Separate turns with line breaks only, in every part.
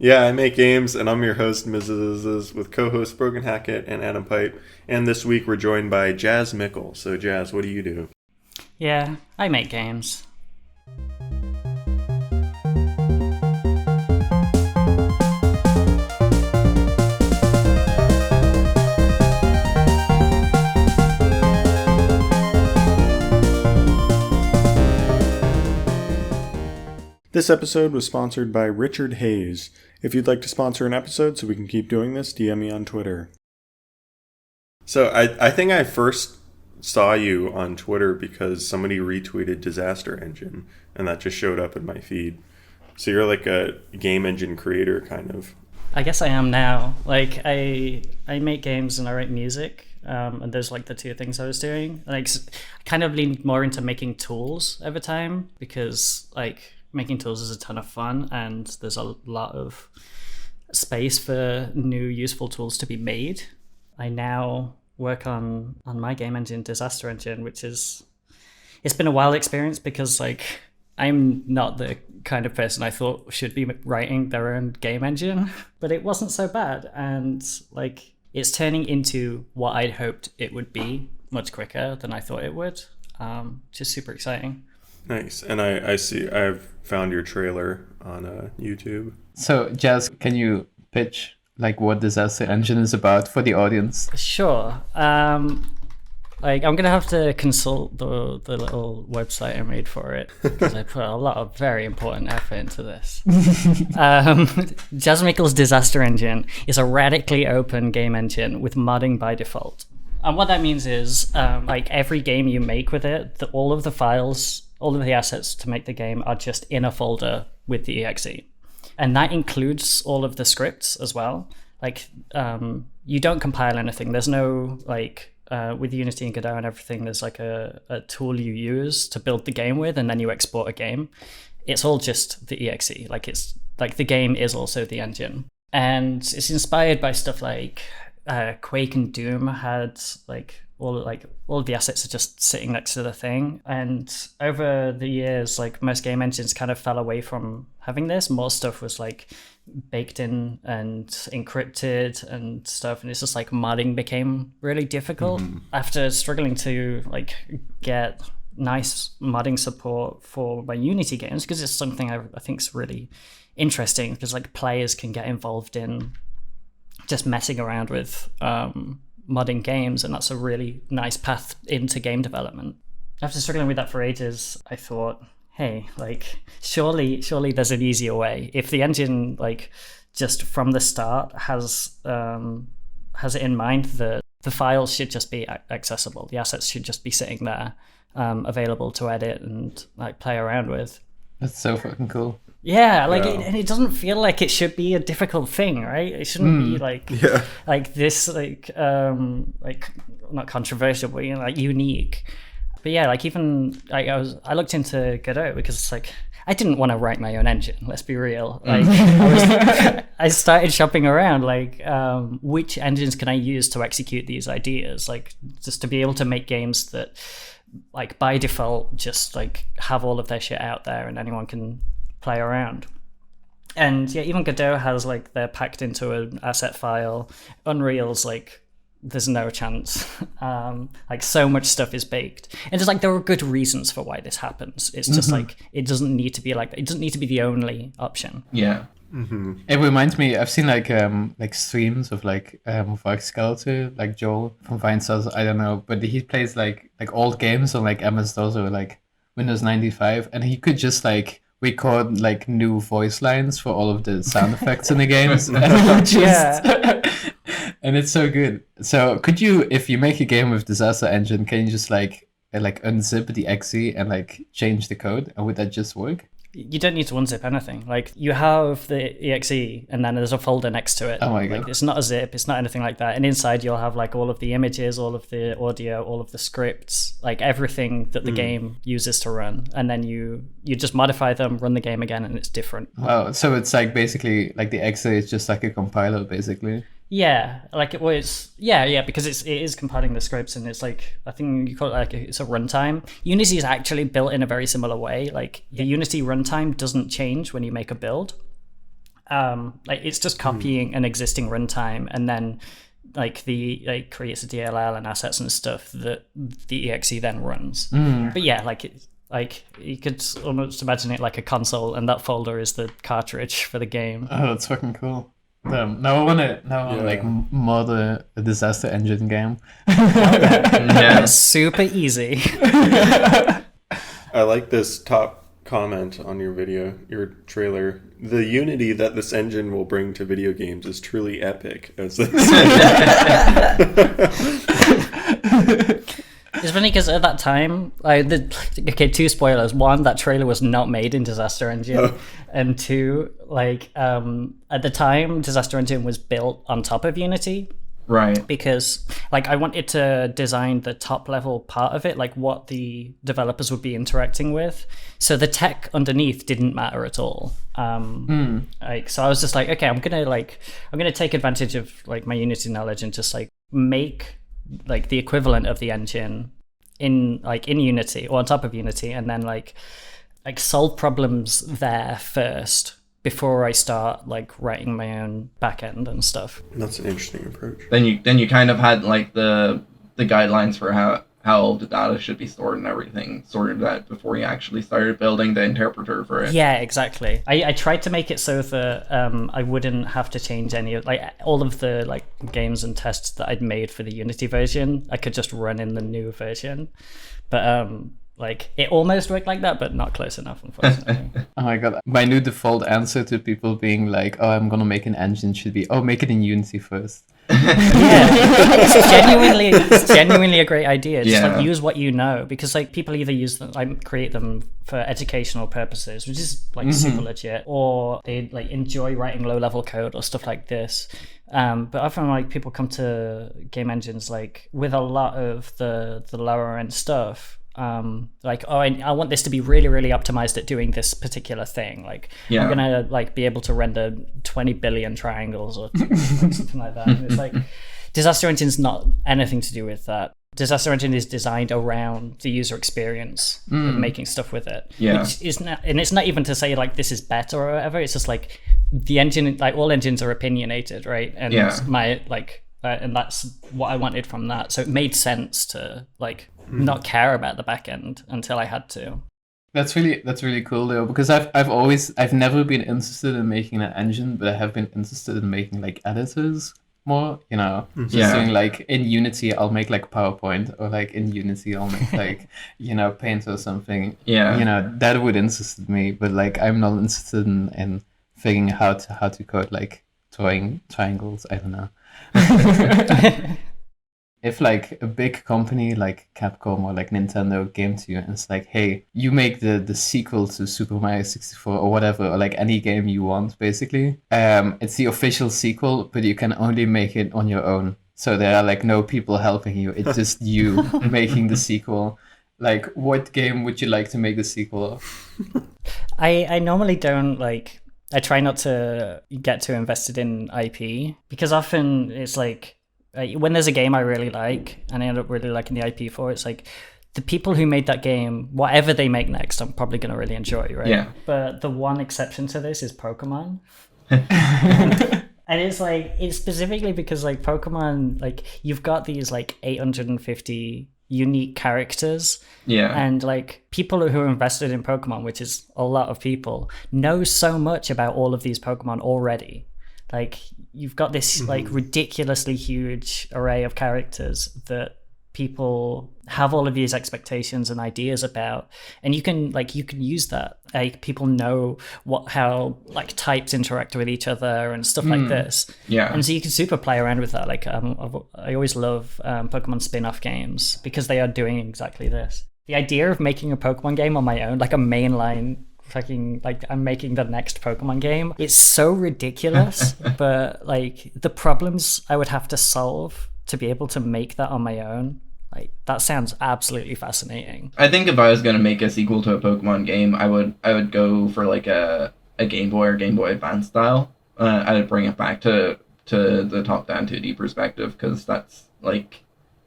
Yeah, I make games, and I'm your host, Miziziziz, with co-hosts Breogan Hackett and Adam Pype. And this week we're joined by Jazz Mickle. So, Jazz, what do you do?
Yeah, I make games.
This episode was sponsored by Richard Hayes. If you'd like to sponsor an episode so we can keep doing this, DM me on Twitter. So I think I first saw you on Twitter because somebody retweeted Disaster Engine, and that just showed up in my feed. So you're like a game engine creator, kind of.
I guess I am now. Like, I make games and I write music, and those like the two things I was doing. Like, I kind of leaned more into making tools over time because, like, making tools is a ton of fun, and there's a lot of space for new useful tools to be made. I now work on my game engine, Disaster Engine, which is, it's been a wild experience because, like, I'm not the kind of person I thought should be writing their own game engine, but it wasn't so bad, and like it's turning into what I'd hoped it would be much quicker than I thought it would, which is super exciting.
Nice. And I see, I've found your trailer on YouTube.
So, Jazz, can you pitch like what Disaster Engine is about for the audience?
Sure. Like, I'm gonna have to consult the little website I made for it because I put a lot of very important effort into this. Jazz Mickle's Disaster Engine is a radically open game engine with modding by default. And what that means is, like, every game you make with it, all of the files, all of the assets to make the game are just in a folder with the exe. And that includes all of the scripts as well. Like, you don't compile anything. There's no, like, with Unity and Godot and everything, there's like a tool you use to build the game with, and then you export a game. It's all just the exe. Like, it's like the game is also the engine. And it's inspired by stuff like Quake and Doom had all of the assets are just sitting next to the thing. And over the years, like, most game engines kind of fell away from having this. More stuff was like baked in and encrypted and stuff, and it's just like modding became really difficult. After struggling to like get nice modding support for my Unity games, because it's something I think is really interesting, because like players can get involved in just messing around with modding games, and that's a really nice path into game development. After struggling with that for ages, I thought, hey, like, surely there's an easier way. If the engine, like, just from the start has it in mind that the files should just be accessible, the assets should just be sitting there, available to edit and like play around with.
That's so fucking cool.
Yeah, like, and it doesn't feel like it should be a difficult thing, right? It shouldn't be like this, like not controversial, but, you know, like, unique. But yeah, like, even like I looked into Godot because it's like I didn't want to write my own engine. Let's be real. Like, I started shopping around, like, which engines can I use to execute these ideas? Like, just to be able to make games that, like, by default, just like have all of their shit out there and anyone can play around. And yeah, even Godot has, like, they're packed into an asset file. Unreal's like, there's no chance. Like, so much stuff is baked, and just like there are good reasons for why this happens. It's just like it doesn't need to be the only option.
Yeah. It reminds me, I've seen like streams of like Vark Skeletor, like Joel from Vinesauce, I don't know, but he plays like old games on like MS-DOS or like Windows 95, and he could just like record like new voice lines for all of the sound effects in the games. And it's so good. So could you, if you make a game with Disaster Engine, can you just like unzip the exe and like change the code, and would that just work?
You don't need to unzip anything. Like, you have the exe, and then there's a folder next to it.
Oh my god!
Like, it's not a zip. It's not anything like that. And inside, you'll have like all of the images, all of the audio, all of the scripts, like everything that the game uses to run. And then you just modify them, run the game again, and it's different.
Wow! So it's like basically like the exe is just like a compiler, basically.
Yeah, like it was. Yeah, because it is compiling the scripts, and it's like, I think you call it like it's a runtime. Unity is actually built in a very similar way. Like, the Unity runtime doesn't change when you make a build. like it's just copying an existing runtime, and then like creates a DLL and assets and stuff that the exe then runs. But yeah, like you could almost imagine it like a console, and that folder is the cartridge for the game.
Oh, that's fucking cool. Now I wanna like mod a disaster engine game.
Yeah, super easy.
I like this top comment on your video, your trailer. The unity that this engine will bring to video games is truly epic, as they say.
It's funny because at that time, two spoilers. One, that trailer was not made in Disaster Engine, and two, at the time, Disaster Engine was built on top of Unity.
Right.
Because I wanted to design the top level part of it, like what the developers would be interacting with. So the tech underneath didn't matter at all. So I was just like, okay, I'm gonna take advantage of my Unity knowledge and just make the equivalent of the engine in Unity or on top of Unity, and then solve problems there first before I start writing my own backend and stuff.
That's an interesting approach.
Then you kind of had the guidelines for how the data should be stored and everything sorted out before you actually started building the interpreter for it.
Yeah, exactly. I tried to make it so that I wouldn't have to change any of all of the games and tests that I'd made for the Unity version. I could just run in the new version, but it almost worked like that, but not close enough, unfortunately.
Oh my god. My new default answer to people being like, oh, I'm gonna make an engine should be, oh, make it in Unity first.
Yeah, it's genuinely a great idea. Just use what you know, because people either use them, create them for educational purposes, which is super legit, or they enjoy writing low level code or stuff like this. But often people come to game engines with a lot of the lower end stuff. I want this to be really, really optimized at doing this particular thing. I'm gonna be able to render 20 billion triangles or something like that. And it's Disaster Engine's not anything to do with that. Disaster Engine is designed around the user experience of making stuff with it.
Yeah.
Which is not, and it's not even to say this is better or whatever. It's just the engine, all engines are opinionated, right? And my and that's what I wanted from that. So it made sense to not care about the back end until I had to.
That's really cool though, because I've never been interested in making an engine, but I have been interested in making editors more, just doing in Unity I'll make PowerPoint, or in Unity I'll make Paint or something. That would interest me, but I'm not interested in figuring out how to code drawing triangles. I don't know. If a big company like Capcom or Nintendo came to you and it's hey, you make the sequel to Super Mario 64 or whatever, or any game you want, basically. It's the official sequel, but you can only make it on your own. So there are no people helping you. It's just you making the sequel. What game would you like to make the sequel of?
I normally don't I try not to get too invested in IP, because often it's when there's a game I really like and I end up really liking the IP for it, it's the people who made that game, whatever they make next, I'm probably going to really enjoy, right?
Yeah.
But the one exception to this is Pokemon. And it's specifically because Pokemon, you've got these 850 unique characters.
Yeah.
And people who are invested in Pokemon, which is a lot of people, know so much about all of these Pokemon already. You've got this ridiculously huge array of characters that people have all of these expectations and ideas about, and you can use that. People know how types interact with each other and stuff like this.
Yeah. And
so you can super play around with that. I always love Pokemon spin-off games because they are doing exactly this. The idea of making a Pokemon game on my own, a mainline fucking I'm making the next Pokemon game, it's so ridiculous. But the problems I would have to solve to be able to make that on my own, that sounds absolutely fascinating.
I think if I was going to make a sequel to a Pokemon game, I would go for a Game Boy or Game Boy Advance style. I would bring it back to the top-down 2D perspective, because that's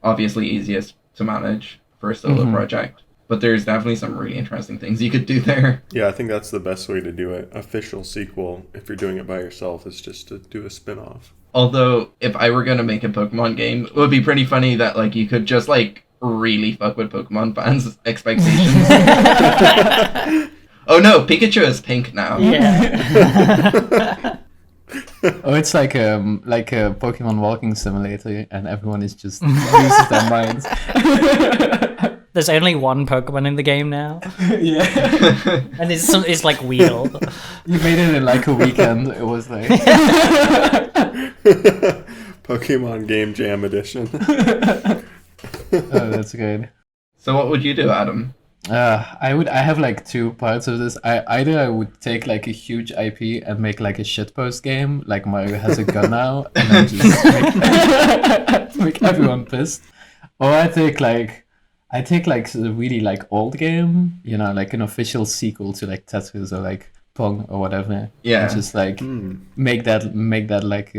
obviously easiest to manage for a solo project. But there's definitely some really interesting things you could do there.
Yeah, I think that's the best way to do it. Official sequel, if you're doing it by yourself, is just to do a spin-off. Although,
if I were going to make a Pokemon game, it would be pretty funny that like you could just like really fuck with Pokemon fans' expectations. Oh no, Pikachu is pink now.
Yeah.
Oh, it's like a Pokemon walking simulator, and everyone is just loses their minds.
There's only one Pokemon in the game now.
Yeah.
And it's like Weedle.
You made it in like a weekend. It was like
Pokemon Game Jam Edition.
Oh, that's good.
So what would you do, Adam?
I have like two parts of this. I would take like a huge IP and make like a shitpost game, like Mario has a gun now, and then just make everyone pissed. Or I take like a really like old game, you know, like an official sequel to like Tetris or like Pong or whatever.
Yeah.
And just like make that like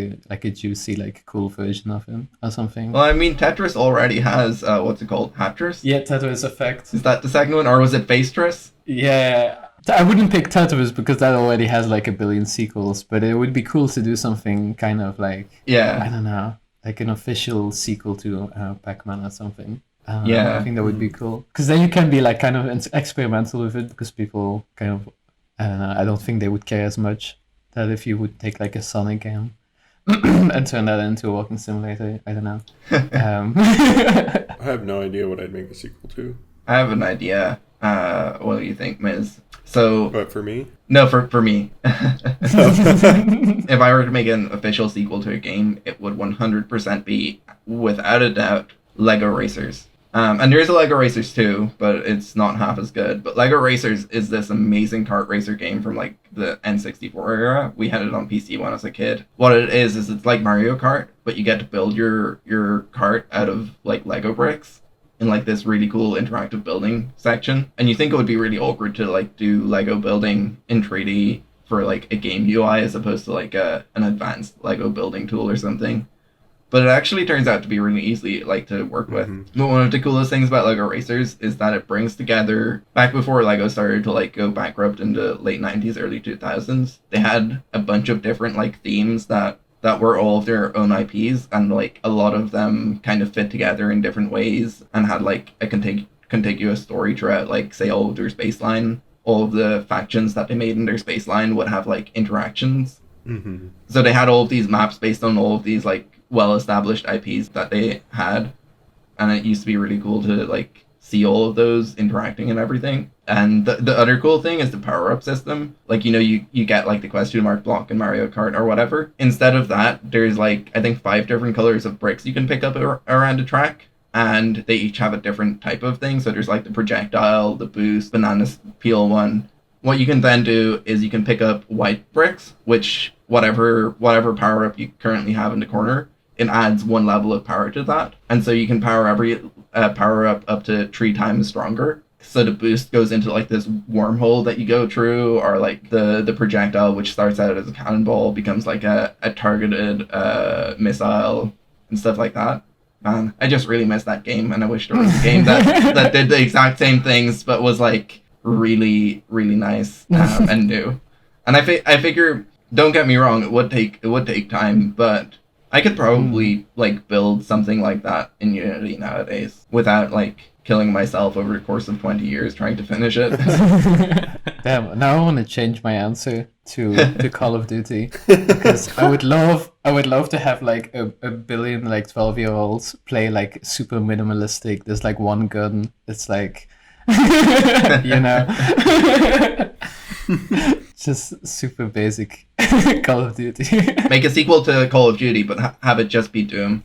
a juicy like cool version of him or something.
Well, I mean, Tetris already has what's it called? Hatris?
Yeah, Tetris Effect.
Is that the second one, or was it Phasetris?
Yeah, I wouldn't pick Tetris because that already has like a billion sequels, but it would be cool to do something kind of like,
Yeah.
I don't know, like an official sequel to Pac-Man or something.
Yeah.
I think that would be cool. Because then you can be like kind of experimental with it, because people kind of, I don't know, I don't think they would care as much that if you would take like a Sonic game and turn that into a walking simulator. I don't know.
I have no idea what I'd make a sequel to.
I have an idea. What do you think, Miz? So,
But for me?
no, for me. If I were to make an official sequel to a game, it would 100% be, without a doubt, Lego Racers. And there's a Lego Racers 2, but it's not half as good. But Lego Racers is this amazing kart racer game from like the N64 era. We had it on PC when I was a kid. What it is it's like Mario Kart, but you get to build your kart out of like Lego bricks in like this really cool interactive building section. And you think it would be really awkward to like do Lego building in 3D for like a game UI as opposed to like an advanced Lego building tool or something. But it actually turns out to be really easy like to work with. But one of the coolest things about Lego Racers is that it brings together, back before Lego started to like go bankrupt in the late 90s, early 2000s, they had a bunch of different like themes that were all of their own IPs, and like a lot of them kind of fit together in different ways and had like a contiguous story throughout, like say all of their space line. All of the factions that they made in their space line would have like interactions. So they had all of these maps based on all of these like well-established IPs that they had, and it used to be really cool to like see all of those interacting and everything. And the other cool thing is the power-up system. Like, you know, you get like the question mark block in Mario Kart or whatever. Instead of that, there's like I think 5 different colors of bricks you can pick up around a track, and they each have a different type of thing. So there's like the projectile, the boost, banana peel one. What you can then do is you can pick up white bricks, which whatever power-up you currently have in the corner, it adds 1 level of power to that. And so you can power every power-up up to 3 times stronger. So the boost goes into like this wormhole that you go through, or like the projectile, which starts out as a cannonball, becomes like a targeted missile and stuff like that. Man, I just really miss that game, and I wish there was a game that did the exact same things but was like really, really nice and new. And I figure, don't get me wrong, it would take time, but I could probably like build something like that in Unity nowadays without like killing myself over the course of 20 years trying to finish it.
Damn, now I want to change my answer to Call of Duty, because I would love to have like a billion like 12-year-olds play like super minimalistic. There's like one gun. It's like you know, just super basic Call of Duty.
Make a sequel to Call of Duty, but have it just be Doom.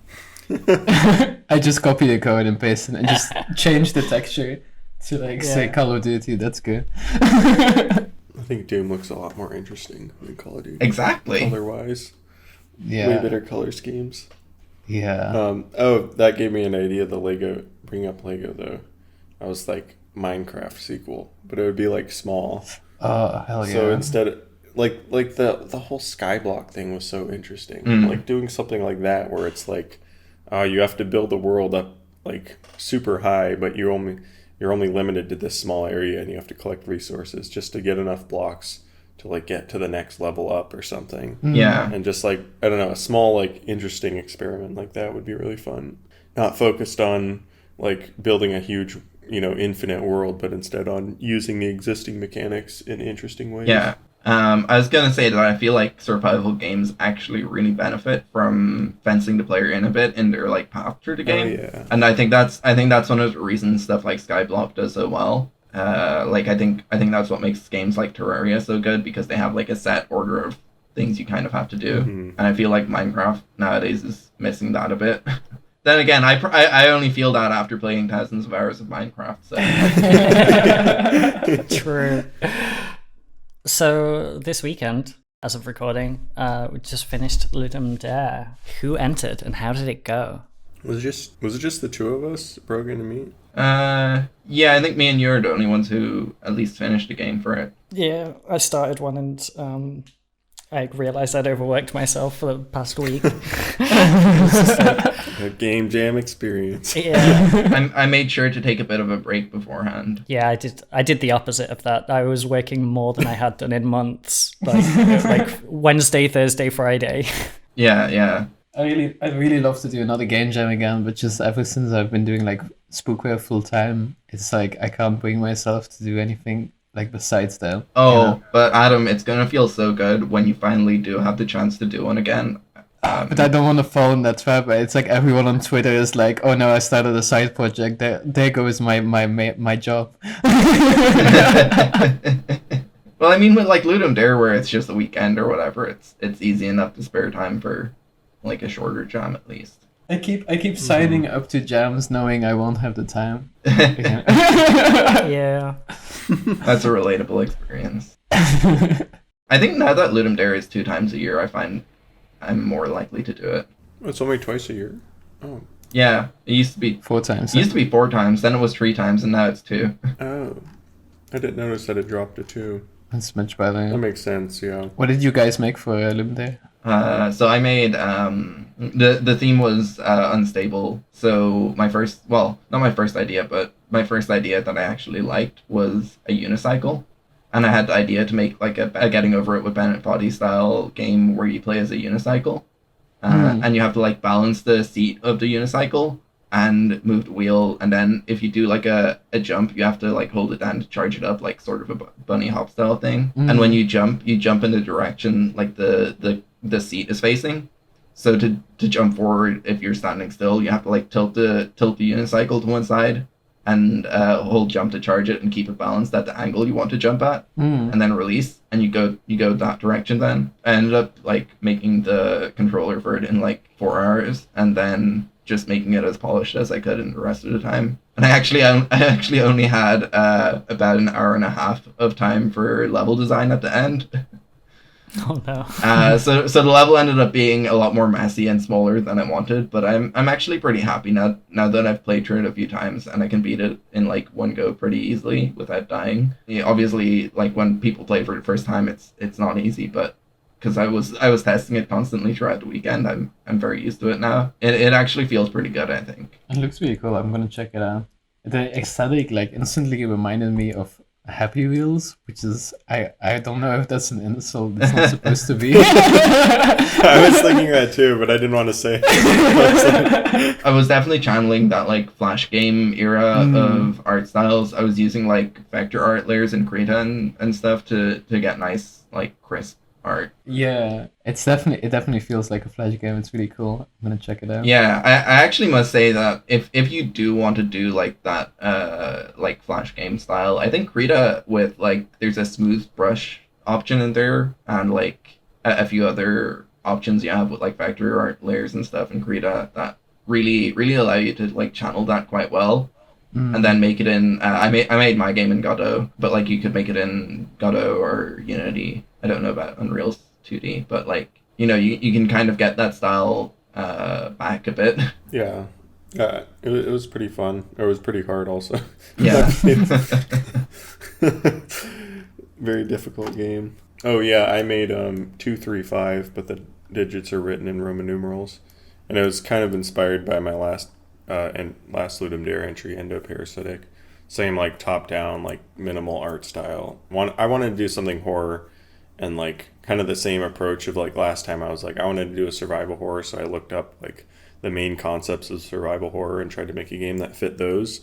I just copy the code and paste it and just change the texture to like say Call of Duty. That's good.
I think Doom looks a lot more interesting than Call of Duty.
Exactly.
Color-wise.
Yeah.
Way better color schemes.
Yeah.
That gave me an idea, bring up Lego though. I was like, Minecraft sequel, but it would be like small.
Oh, hell yeah.
So instead of, like the whole skyblock thing was so interesting. Like doing something like that where it's like, you have to build the world up like super high, but you're only limited to this small area and you have to collect resources just to get enough blocks to like get to the next level up or something.
Yeah.
And just like, I don't know, a small like interesting experiment like that would be really fun. Not focused on like building a huge, infinite world, but instead on using the existing mechanics in interesting ways.
Yeah. I was gonna say that I feel like survival games actually really benefit from fencing the player in a bit in their like path through the game.
Oh, yeah.
And I think that's one of the reasons stuff like Skyblock does so well. I think that's what makes games like Terraria so good, because they have like a set order of things you kind of have to do.
Mm-hmm.
And I feel like Minecraft nowadays is missing that a bit. Then again, I only feel that after playing thousands of hours of Minecraft. So.
True. So this weekend, as of recording, we just finished Ludum Dare. Who entered and how did it go?
Was it just the two of us, Breogan and me?
Yeah, I think me and you are the only ones who at least finished the game for it.
Yeah, I started one and I realized I'd overworked myself for the past week.
A game jam experience.
Yeah.
I made sure to take a bit of a break beforehand.
Yeah, I did the opposite of that. I was working more than I had done in months, like Wednesday, Thursday, Friday.
Yeah.
I'd really love to do another game jam again, but just ever since I've been doing like Spookware full time, it's like I can't bring myself to do anything like besides that.
Oh, but Adam, it's gonna feel so good when you finally do have the chance to do one again.
But I don't want to fall in that trap. It's like everyone on Twitter is like, "Oh no, I started a side project. There goes my job."
Well, I mean, with like Ludum Dare, where it's just a weekend or whatever, it's easy enough to spare time for like a shorter jam at least.
I keep signing up to jams knowing I won't have the time.
Yeah.
That's a relatable experience. I think now that Ludum Dare is 2 times a year, I find I'm more likely to do it.
It's only twice a year. Oh.
Yeah, it used to be
4 times.
It used to be 4 times, then it was 3 times, and now it's 2.
Oh. I didn't notice that it dropped to 2.
That's much better.
That makes sense, yeah.
What did you guys make for Ludum Dare?
So I made the theme was unstable. So not my first idea, but my first idea that I actually liked was a unicycle, and I had the idea to make like a getting over it with Bennett Foddy style game where you play as a unicycle, and you have to like balance the seat of the unicycle and move the wheel, and then if you do like a jump, you have to like hold it down to charge it up, like sort of a bunny hop style thing. And when you jump in the direction like the seat is facing. So to jump forward, if you're standing still, you have to like tilt the unicycle to one side and hold jump to charge it and keep it balanced at the angle you want to jump at, and then release, and you go that direction. Then I ended up like making the controller for it in like 4 hours, and then just making it as polished as I could in the rest of the time. And I actually only had about an hour and a half of time for level design at the end.
Oh no.
So the level ended up being a lot more messy and smaller than I wanted, but I'm actually pretty happy now that I've played through it a few times and I can beat it in like one go pretty easily without dying. Yeah, obviously, like when people play for the first time, it's not easy, but because I was testing it constantly throughout the weekend, I'm very used to it now. It actually feels pretty good, I think.
It looks really cool. I'm gonna check it out. The aesthetic like instantly reminded me of Happy Wheels, which is I don't know if that's an insult. It's not supposed to be.
I was thinking that too, but I didn't want to say it.
I was definitely channeling that like Flash game era of art styles. I was using like vector art layers in Krita and stuff to get nice like crisp art.
Yeah, it definitely feels like a Flash game. It's really cool. I'm gonna check it out.
Yeah, I actually must say that if you do want to do like that like Flash game style, I think Krita with like there's a smooth brush option in there and like a few other options you have with like vector art layers and stuff in Krita that really allow you to like channel that quite well. And then make it in I made my game in Godot, but like you could make it in Godot or Unity. I don't know about Unreal's 2D, but like you can kind of get that style back a bit.
Yeah. It was pretty fun. It was pretty hard also.
Yeah.
Very difficult game. Oh yeah, I made 235, but the digits are written in Roman numerals, and it was kind of inspired by my last Ludum Dare entry, Endoparasitic. same like top down, like minimal art style. I wanted to do something horror, and like kind of the same approach of like last time. I was like, I wanted to do a survival horror, so I looked up like the main concepts of survival horror and tried to make a game that fit those.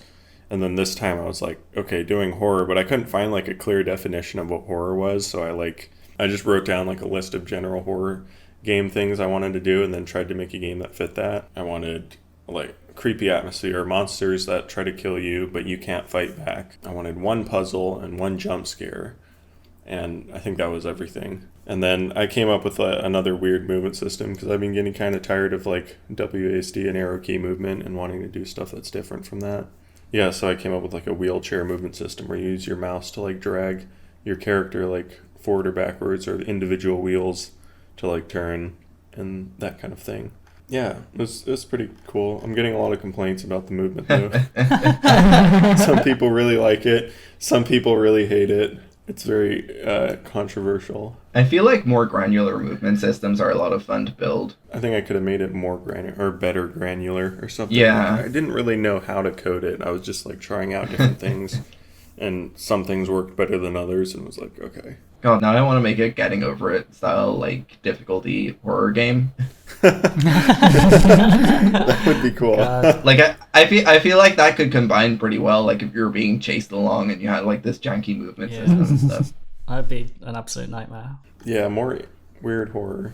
And then this time I was like, okay, doing horror, but I couldn't find like a clear definition of what horror was, so I just wrote down like a list of general horror game things I wanted to do, and then tried to make a game that fit that. I wanted like creepy atmosphere, monsters that try to kill you but you can't fight back. I wanted one puzzle and one jump scare, and I think that was everything. And then I came up with another weird movement system, because I've been getting kind of tired of like WASD and arrow key movement and wanting to do stuff that's different from that. Yeah, so I came up with like a wheelchair movement system where you use your mouse to like drag your character like forward or backwards, or the individual wheels to like turn, and that kind of thing. Yeah, it was pretty cool. I'm getting a lot of complaints about the movement though. Some people really like it. Some people really hate it. It's very controversial.
I feel like more granular movement systems are a lot of fun to build.
I think I could have made it more granular, or better granular, or something.
Yeah.
I didn't really know how to code it. I was just like trying out different things, and some things worked better than others, and was like, okay.
God, now I want to make a getting over it style, like, difficulty horror game.
That would be cool.
Like, I feel like that could combine pretty well, like, if you were being chased along and you had, like, this janky movement system and stuff.
That'd be an absolute nightmare.
Yeah, more weird horror.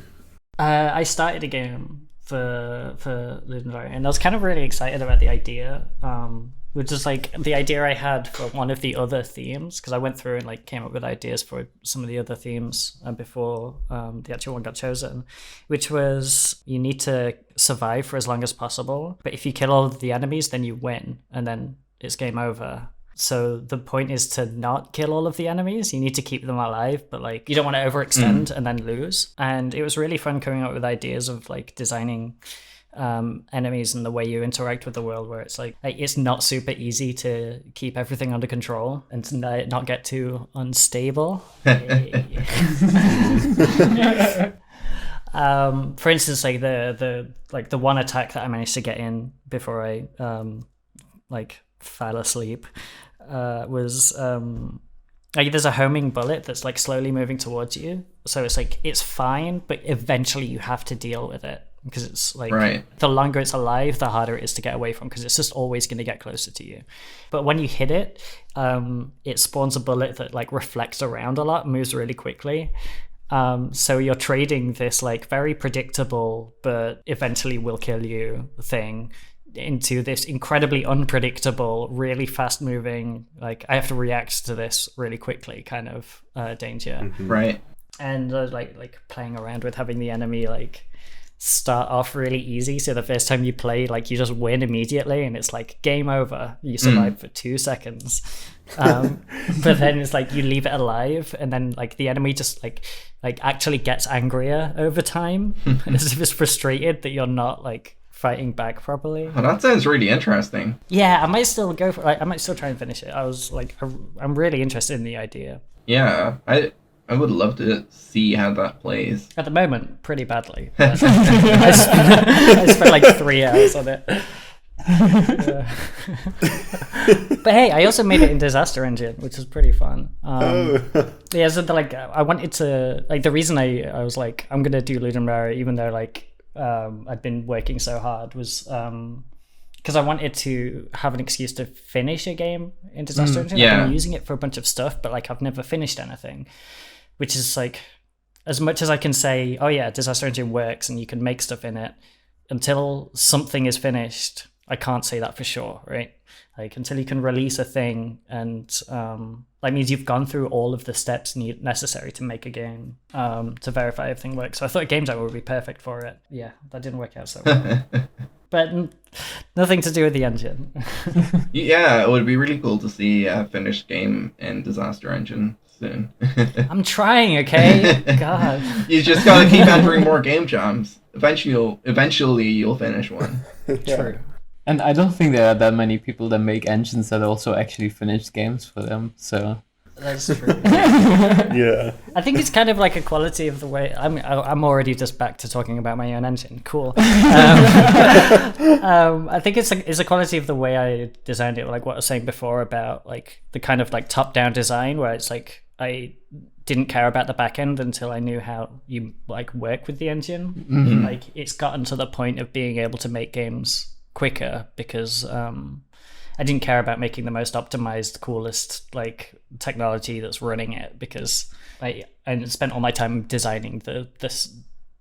I started a game for Ludum Dare, and I was kind of really excited about the idea, which is like the idea I had for one of the other themes, because I went through and like came up with ideas for some of the other themes before the actual one got chosen, which was you need to survive for as long as possible, but if you kill all of the enemies, then you win, and then it's game over. So the point is to not kill all of the enemies. You need to keep them alive, but like you don't want to overextend and then lose. And it was really fun coming up with ideas of like designing enemies and the way you interact with the world, where it's like it's not super easy to keep everything under control and to not get too unstable. For instance, like the one attack that I managed to get in before I fell asleep was like there's a homing bullet that's like slowly moving towards you, so it's like it's fine, but eventually you have to deal with it, because it's like the longer it's alive, the harder it is to get away from, because it's just always going to get closer to you. But when you hit it, it spawns a bullet that like reflects around a lot, moves really quickly. So you're trading this like very predictable but eventually will kill you thing into this incredibly unpredictable, really fast moving, like I have to react to this really quickly kind of danger.
Right.
And like playing around with having the enemy like start off really easy, so the first time you play, like you just win immediately and it's like game over, you survive for 2 seconds. But then it's like you leave it alive, and then like the enemy just like actually gets angrier over time, as if it's frustrated that you're not like fighting back properly.
Oh, that sounds really interesting.
Yeah, I might still go for I might still try and finish it. I was like I'm really interested in the idea.
Yeah, I would love to see how that plays.
At the moment, pretty badly. I spent like 3 hours on it. But hey, I also made it in Disaster Engine, which was pretty fun. Yeah, so I wanted to, like, the reason I was like, I'm gonna do Ludum Dare, even though like I'd been working so hard, was because I wanted to have an excuse to finish a game in Disaster Engine.
Yeah.
I've been using it for a bunch of stuff, but like I've never finished anything, which is like, as much as I can say, oh yeah, Disaster Engine works and you can make stuff in it, until something is finished, I can't say that for sure, right? Like until you can release a thing, and that means you've gone through all of the steps necessary to make a game, to verify everything works. So I thought Game Jam would be perfect for it. Yeah, that didn't work out so well. But nothing to do with the engine.
Yeah, it would be really cool to see a finished game in Disaster Engine soon.
I'm trying, okay? God.
You just gotta keep entering more game jams. Eventually you'll finish one.
True.
And I don't think there are that many people that make engines that also actually finish games for them. So
That's true.
Yeah.
I think it's kind of like a quality of the way I'm already just back to talking about my own engine. Cool. I think it's a quality of the way I designed it, like what I was saying before about like the kind of like top-down design, where it's like I didn't care about the back end until I knew how you like work with the engine.
Mm-hmm.
Like it's gotten to the point of being able to make games quicker because I didn't care about making the most optimized, coolest like technology that's running it, because I spent all my time designing this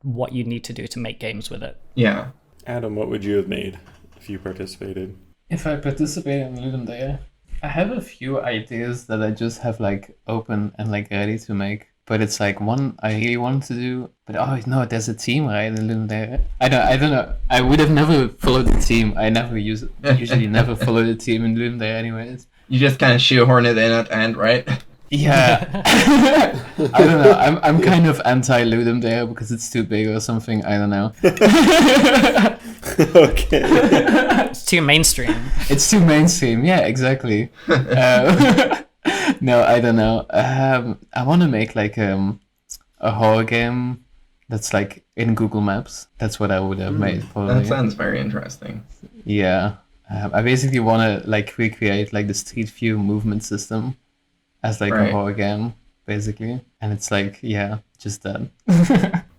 what you need to do to make games with it.
Yeah.
Adam, what would you have made if you participated?
If I participate in Ludum Dare, I have a few ideas that I just have like open and like ready to make. But it's like one I really want to do, but oh no, there's a team, right, in Ludum Dare. I don't know. I would have never followed the team. I usually never follow the team in Ludum Dare anyways.
You just kind of shoehorn it in at the end, right?
Yeah. I don't know. I'm kind of anti Ludum Dare because it's too big or something. I don't know.
Okay.
It's too mainstream.
It's too mainstream. Yeah, exactly. No, I don't know. I want to make like a horror game that's like in Google Maps. That's what I would have made probably.
That sounds very interesting.
Yeah. I basically want to like recreate like the Street View movement system as like a horror game, basically. And it's like, yeah, just that.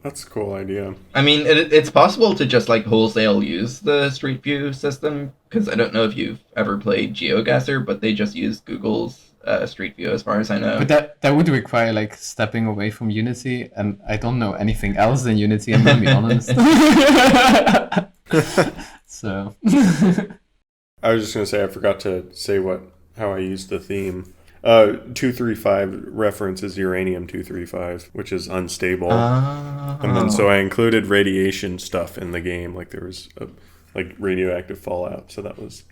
That's a cool idea.
I mean, it's possible to just like wholesale use the Street View system, because I don't know if you've ever played GeoGuessr, but they just use Google's Street View as far as I know.
But that would require like stepping away from Unity, and I don't know anything else than Unity, I'm gonna be honest. So
I was just gonna say I forgot to say how I used the theme. 235 references uranium 235, which is unstable. And then so I included radiation stuff in the game, like there was like radioactive fallout. So that was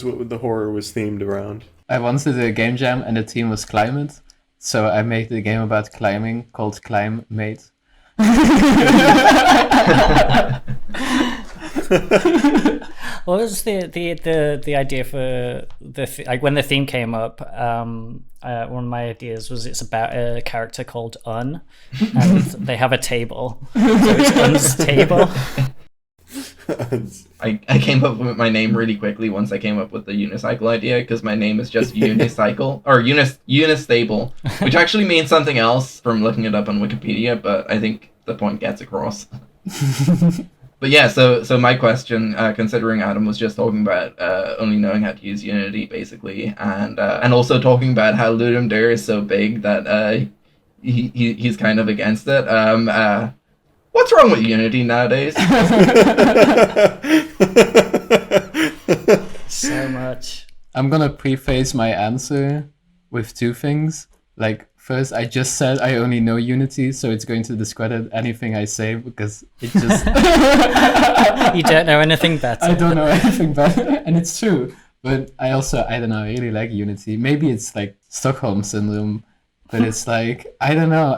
what the horror was themed around.
I once did a game jam and the theme was climate, so I made the game about climbing called Climb Mate.
What was the idea for like when the theme came up? One of my ideas was it's about a character called Un, and they have a table, so it's Un's table.
I came up with my name really quickly once I came up with the unicycle idea, because my name is just Unicycle or Unistable, which actually means something else from looking it up on Wikipedia, but I think the point gets across. But yeah, so my question, considering Adam was just talking about only knowing how to use Unity, basically, and also talking about how Ludum Dare is so big that he's kind of against it. What's wrong with Unity nowadays?
So much.
I'm gonna preface my answer with two things. Like, first, I just said I only know Unity, so it's going to discredit anything I say because it just...
You don't know anything better.
I don't know anything better, and it's true. But I don't know, I really like Unity. Maybe it's like Stockholm Syndrome, but it's like, I don't know,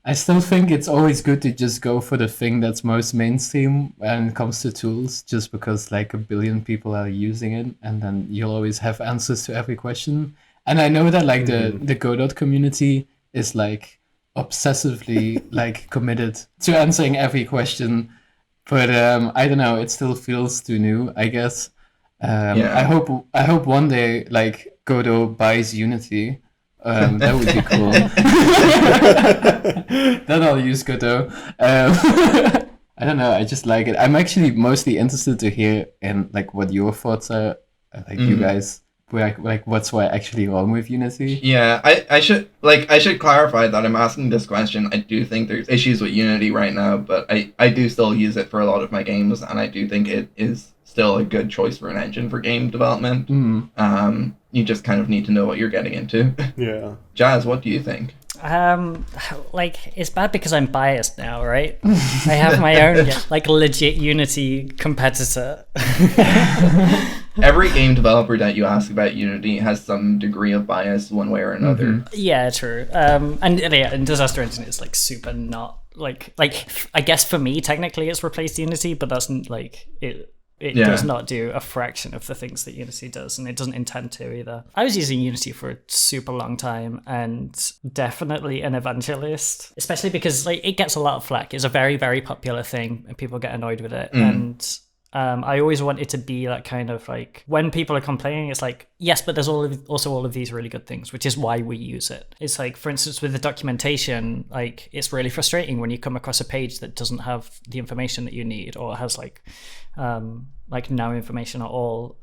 I still think it's always good to just go for the thing that's most mainstream when it comes to tools, just because like 1 billion people are using it, and then you'll always have answers to every question. And I know that like the Godot community is like obsessively like committed to answering every question, but I don't know, it still feels too new, I guess. I hope one day like Godot buys Unity. That would be cool. Then I'll use Godot. I don't know, I just like it. I'm actually mostly interested to hear in like what your thoughts are, like you guys. Like what's actually wrong with Unity?
Yeah, I should clarify that I'm asking this question. I do think there's issues with Unity right now, but I do still use it for a lot of my games, and I do think it is still a good choice for an engine for game development. You just kind of need to know what you're getting into.
Yeah.
Jazz, what do you think?
Like it's bad because I'm biased now, right? I have my own like legit Unity competitor.
Every game developer that you ask about Unity has some degree of bias one way or another.
Yeah, true. And Disaster Engine is like super not like I guess for me technically it's replaced Unity, but that's like it. it does not do a fraction of the things that Unity does, and it doesn't intend to either. I was using Unity for a super long time, and definitely an evangelist, especially because like it gets a lot of flack. It's a very, very popular thing, and people get annoyed with it. And I always want it to be that kind of like, when people are complaining, it's like, yes, but there's also all of these really good things, which is why we use it. It's like, for instance, with the documentation, like it's really frustrating when you come across a page that doesn't have the information that you need, or has like no information at all.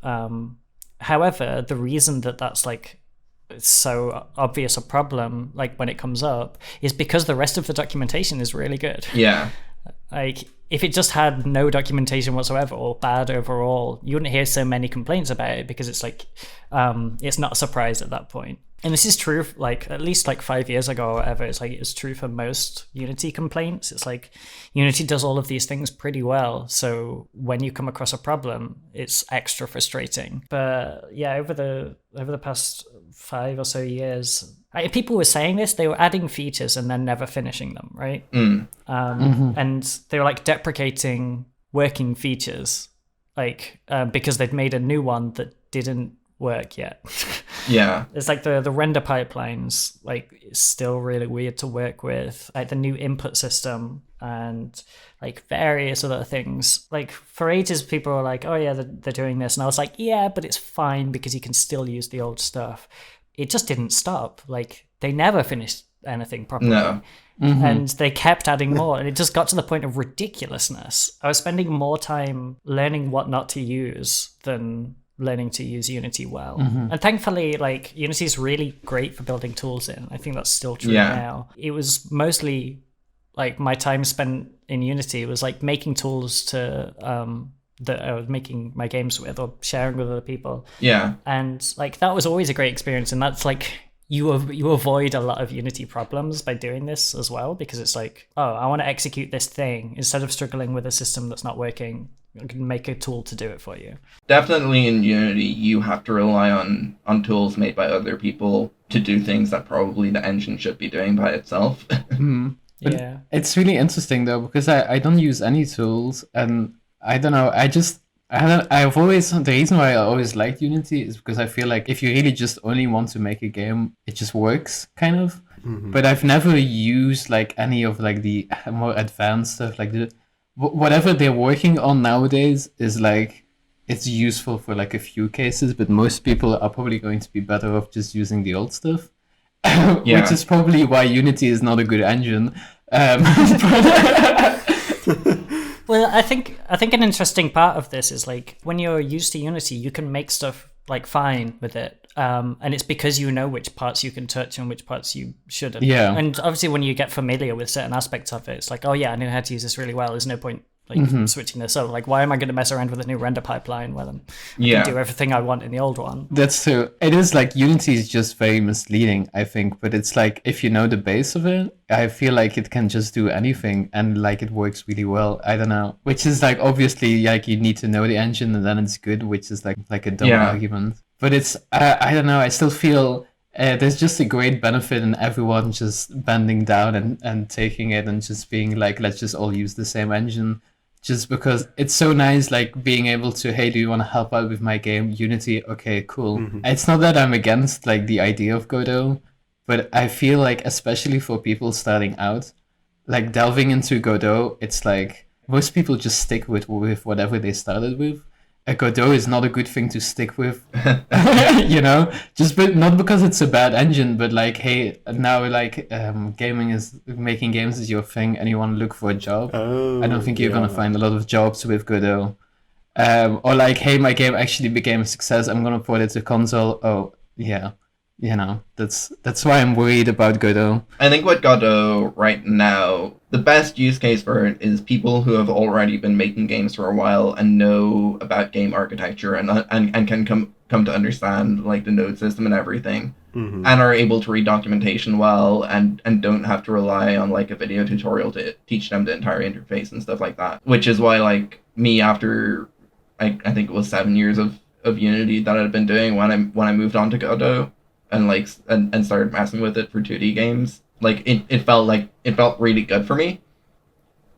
However, the reason that that's like so obvious a problem, like when it comes up, is because the rest of the documentation is really good.
Yeah.
Like, if it just had no documentation whatsoever, or bad overall, you wouldn't hear so many complaints about it, because it's like, it's not a surprise at that point. And this is true, like, at least like 5 years ago or whatever, it's like, it's true for most Unity complaints. It's like, Unity does all of these things pretty well, so when you come across a problem, it's extra frustrating. But yeah, over the past 5 or so years, people were saying this, they were adding features and then never finishing them, right? And they were like deprecating working features, like because they'd made a new one that didn't work yet.
Yeah.
It's like the render pipelines, like, it's still really weird to work with, like the new input system and like various other things. Like for ages people were like, oh yeah, they're doing this, and I was like, yeah, but it's fine because you can still use the old stuff. It just didn't stop. Like, they never finished anything properly.
No.
And they kept adding more, and it just got to the point of ridiculousness. I was spending more time learning what not to use than learning to use Unity well. And thankfully, like, Unity is really great for building tools in. I think that's still true now. It was mostly like my time spent in Unity was like making tools to that I was making my games with, or sharing with other people.
Yeah.
And like that was always a great experience, and that's like you avoid a lot of Unity problems by doing this as well, because it's like, oh, I want to execute this thing instead of struggling with a system that's not working. I can make a tool to do it for you. Definitely
in Unity, you have to rely on tools made by other people to do things that probably the engine should be doing by itself.
Yeah.
It's really interesting though, because I don't use any tools, and I don't know, I've always, the reason why I always liked Unity is because I feel like if you really just only want to make a game, it just works, kind of. But I've never used like any of like the more advanced stuff, like whatever they're working on nowadays is like, it's useful for like a few cases, but most people are probably going to be better off just using the old stuff. Which is probably why Unity is not a good engine.
Well, I think an interesting part of this is like, when you're used to Unity, you can make stuff like fine with it, and it's because you know which parts you can touch and which parts you shouldn't. Yeah. And obviously, when you get familiar with certain aspects of it, it's like, oh yeah, I know how to use this really well. There's no point like switching this up. Like, why am I going to mess around with a new render pipeline when I can do everything I want in the old one?
That's true. It is like, Unity is just very misleading, I think, but it's like, if you know the base of it, I feel like it can just do anything, and like it works really well. I don't know, which is like, obviously, like, you need to know the engine and then it's good, which is like a dumb argument. But it's I don't know, I still feel there's just a great benefit in everyone just bending down and taking it and just being like, let's just all use the same engine. Just because it's so nice, like, being able to, hey, do you want to help out with my game? Unity, okay, cool. It's not that I'm against, like, the idea of Godot, but I feel like, especially for people starting out, like, delving into Godot, it's like, most people just stick with whatever they started with. Godot is not a good thing to stick with, you know, not because it's a bad engine, but like, hey, now like making games is your thing, and you want to look for a job. I don't think you're gonna find a lot of jobs with Godot. Or like, hey, my game actually became a success, I'm gonna port it to console. Oh yeah, you know, that's why I'm worried about Godot.
I think with Godot right now, the best use case for it is people who have already been making games for a while and know about game architecture and can come to understand like the node system and everything, and are able to read documentation well and don't have to rely on like a video tutorial to teach them the entire interface and stuff like that. Which is why, like, me, after I think it was 7 years of Unity that I'd been doing, when I moved on to Godot and like and started messing with it for 2D games, like it felt really good for me.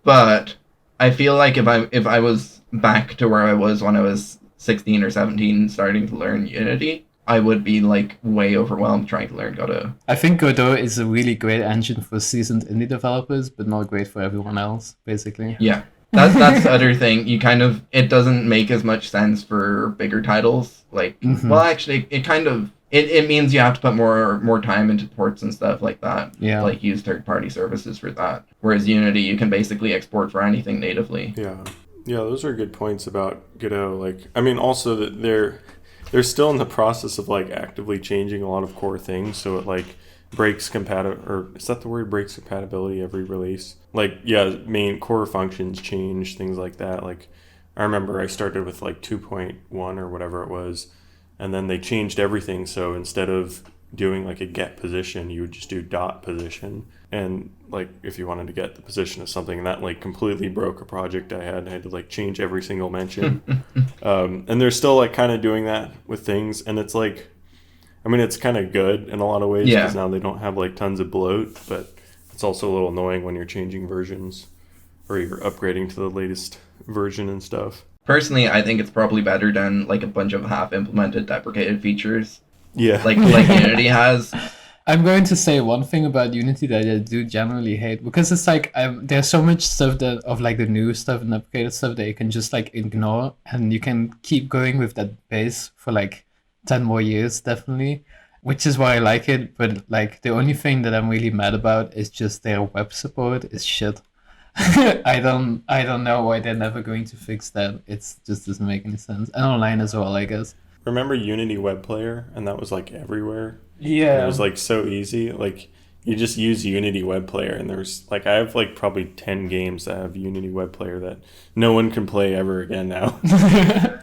But I feel like if I was back to where I was when I was 16 or 17 starting to learn Unity, I would be like way overwhelmed trying to learn Godot.
I think Godot is a really great engine for seasoned indie developers, but not great for everyone else, basically.
Yeah. That's the other thing. It doesn't make as much sense for bigger titles. Like, well, actually, it means you have to put more time into ports and stuff like that.
Yeah.
Like, use third-party services for that. Whereas Unity, you can basically export for anything natively.
Yeah. Yeah, those are good points about Godot. Like, I mean, also that they're still in the process of, like, actively changing a lot of core things, so it, like, breaks breaks compatibility every release. Like, yeah, main core functions change, things like that. Like, I remember I started with like 2.1 or whatever it was, and then they changed everything. So instead of doing like a get position, you would just do dot position. And like if you wanted to get the position of something, that like completely broke a project I had to like change every single mention. And they're still like kind of doing that with things, and it's like, I mean, it's kind of good in a lot of ways because now they don't have like tons of bloat, but it's also a little annoying when you're changing versions or you're upgrading to the latest version and stuff.
Personally, I think it's probably better than like a bunch of half-implemented deprecated features.
Yeah.
Like Unity has.
I'm going to say one thing about Unity that I do generally hate, because it's like there's so much stuff of like the new stuff and deprecated stuff that you can just like ignore, and you can keep going with that base for like 10 more years, definitely, which is why I like it. But like the only thing that I'm really mad about is just their web support is shit. I don't know why they're never going to fix that. It just doesn't make any sense. And online as well, I guess.
Remember Unity Web Player? And that was like everywhere.
Yeah.
And it was like so easy. Like you just use Unity Web Player, and there's like I have like probably 10 games that have Unity Web Player that no one can play ever again now.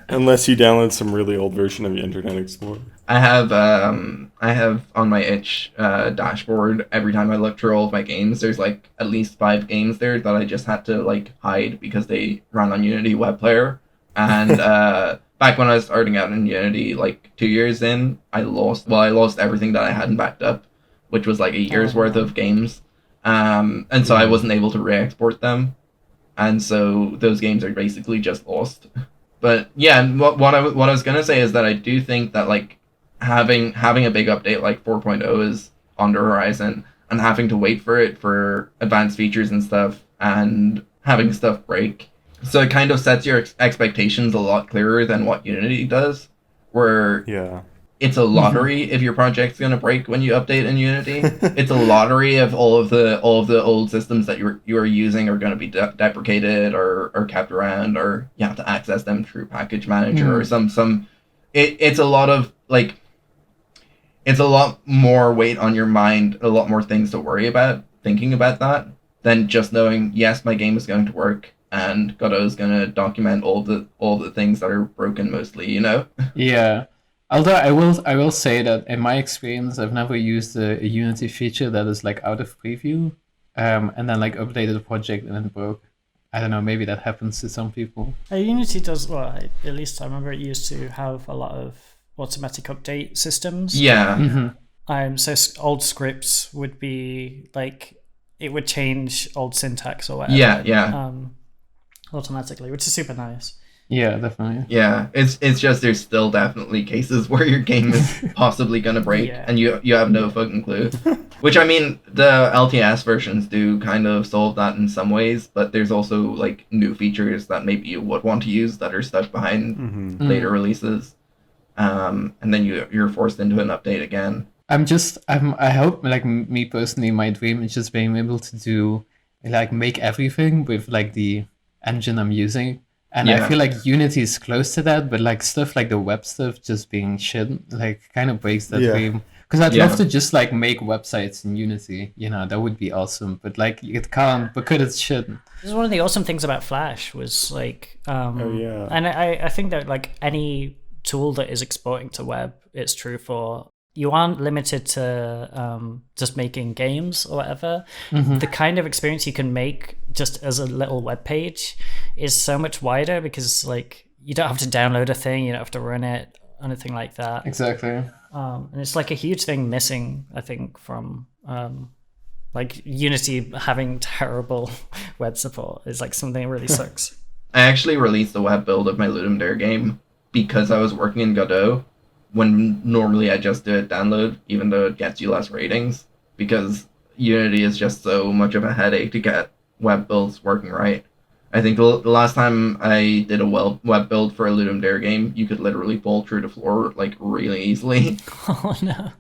Unless you download some really old version of Internet Explorer.
I have on my itch dashboard, every time I look through all of my games, there's like at least 5 games there that I just had to like hide because they run on Unity Web Player. And back when I was starting out in Unity, like 2 years in, I lost everything that I hadn't backed up, which was like a year's worth of games. And so I wasn't able to re-export them. And so those games are basically just lost. But yeah, what I was gonna say is that I do think that like having a big update like 4.0 is on the horizon, and having to wait for it for advanced features and stuff, and having stuff break. So it kind of sets your expectations a lot clearer than what Unity does, where it's a lottery if your project's gonna break when you update in Unity. It's a lottery if all of the old systems that you are using are gonna be deprecated or kept around, or you have to access them through package manager or some. It's a lot of like. It's a lot more weight on your mind, a lot more things to worry about thinking about that than just knowing, yes, my game is going to work and Godot is going to document all the things that are broken mostly, you know?
Yeah. Although I will say that in my experience, I've never used a Unity feature that is like out of preview, and then like updated the project and then broke. I don't know, maybe that happens to some people.
Unity does, well, at least I remember it used to have a lot of automatic update systems.
Yeah.
So old scripts would be like, it would change old syntax or whatever.
Yeah.
Automatically, which is super nice.
Yeah, definitely.
Yeah, it's just there's still definitely cases where your game is possibly gonna break and you have no fucking clue. Which, I mean, the LTS versions do kind of solve that in some ways, but there's also like new features that maybe you would want to use that are stuck behind later releases. And then you're forced into an update again.
I hope, like, me personally, my dream is just being able to do, like, make everything with, like, the engine I'm using. And I feel like Unity is close to that, but, like, stuff like the web stuff just being shit, like, kind of breaks that dream. Because I'd love to just, like, make websites in Unity, you know, that would be awesome. But, like, it can't, because it's shit.
This is one of the awesome things about Flash was, like, and I think that, like, any tool that is exporting to web, it's true for, you aren't limited to just making games or whatever. The kind of experience you can make just as a little web page is so much wider, because like you don't have to download a thing, you don't have to run it, anything like that.
Exactly.
And it's like a huge thing missing, I think, from like Unity having terrible web support is like something that really sucks.
I actually released the web build of my Ludum Dare game because I was working in Godot, when normally I just do it download, even though it gets you less ratings, because Unity is just so much of a headache to get web builds working right. I think the last time I did a web build for a Ludum Dare game, you could literally fall through the floor like really easily.
Oh no.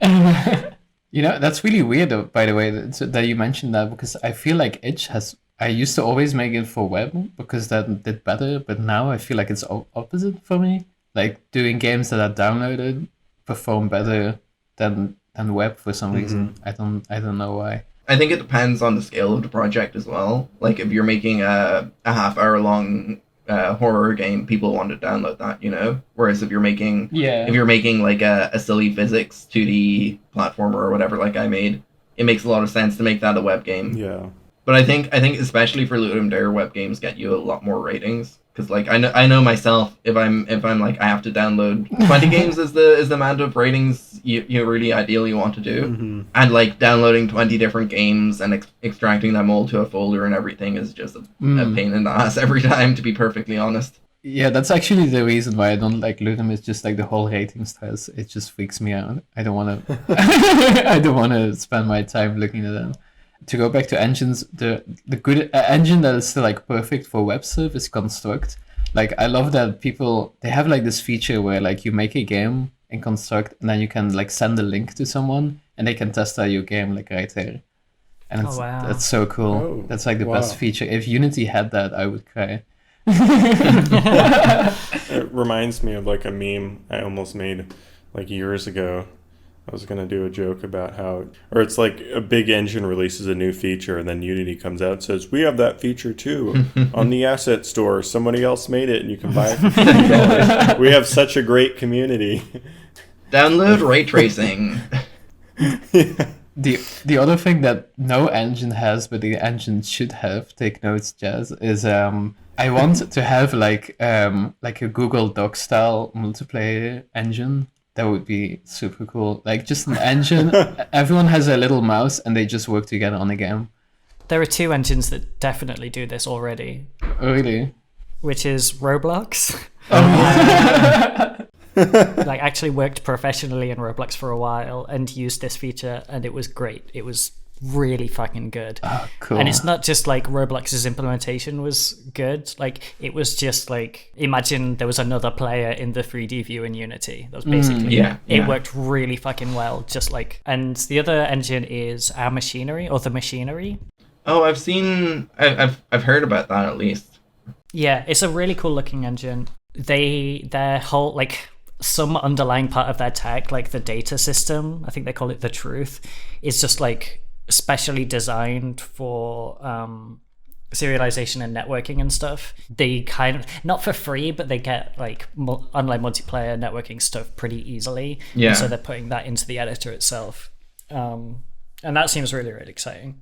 You know, that's really weird, by the way, that you mentioned that, because I feel like Itch has... I used to always make it for web because that did better, but now I feel like it's opposite for me. Like, doing games that are downloaded perform better than web for some reason. I don't know why.
I think it depends on the scale of the project as well. Like, if you're making a half-hour-long horror game, people want to download that, you know? Whereas if you're making like a silly physics 2D platformer or whatever like I made, it makes a lot of sense to make that a web game.
Yeah.
But I think especially for Ludum Dare, web games get you a lot more ratings. Because like I know myself, if I'm like I have to download 20 games is the amount of ratings you really ideally want to do, and like downloading 20 different games and extracting them all to a folder and everything is just a pain in the ass every time, to be perfectly honest.
Yeah, that's actually the reason why I don't like Ludum. It's just like the whole rating stress. It just freaks me out. I don't want to. I don't want to spend my time looking at them. To go back to engines, the good engine that is still like perfect for web stuff is Construct. Like, I love that they have like this feature where like you make a game in Construct and then you can like send a link to someone and they can test out your game like right there. And that's so cool.
Oh,
that's like the best feature. If Unity had that, I would cry.
It reminds me of like a meme I almost made like years ago. I was going to do a joke about how, or it's like a big engine releases a new feature and then Unity comes out and says, we have that feature too on the asset store. Somebody else made it and you can buy it for $50. We have such a great community.
Download ray tracing.
Yeah.
The other thing that no engine has, but the engine should have, take notes, Jazz, is I want to have like a Google Doc style multiplayer engine. That would be super cool. Like, just an engine. Everyone has a little mouse and they just work together on a game.
There are two engines that definitely do this already.
Really?
Which is Roblox. Like, actually worked professionally in Roblox for a while and used this feature, and it was great. It was really fucking good.
Oh, cool.
And it's not just like Roblox's implementation was good, like it was just like, imagine there was another player in the 3D view in Unity. That was basically it worked really fucking well, just like. And the other engine is Our Machinery, or The Machinery.
Oh, I've heard about that at least.
Yeah, it's a really cool looking engine. Their whole like, some underlying part of their tech, like the data system, I think they call it the truth, is just like specially designed for serialization and networking and stuff. They kind of, not for free, but they get like online multiplayer networking stuff pretty easily.
Yeah.
And so they're putting that into the editor itself. And that seems really, really exciting.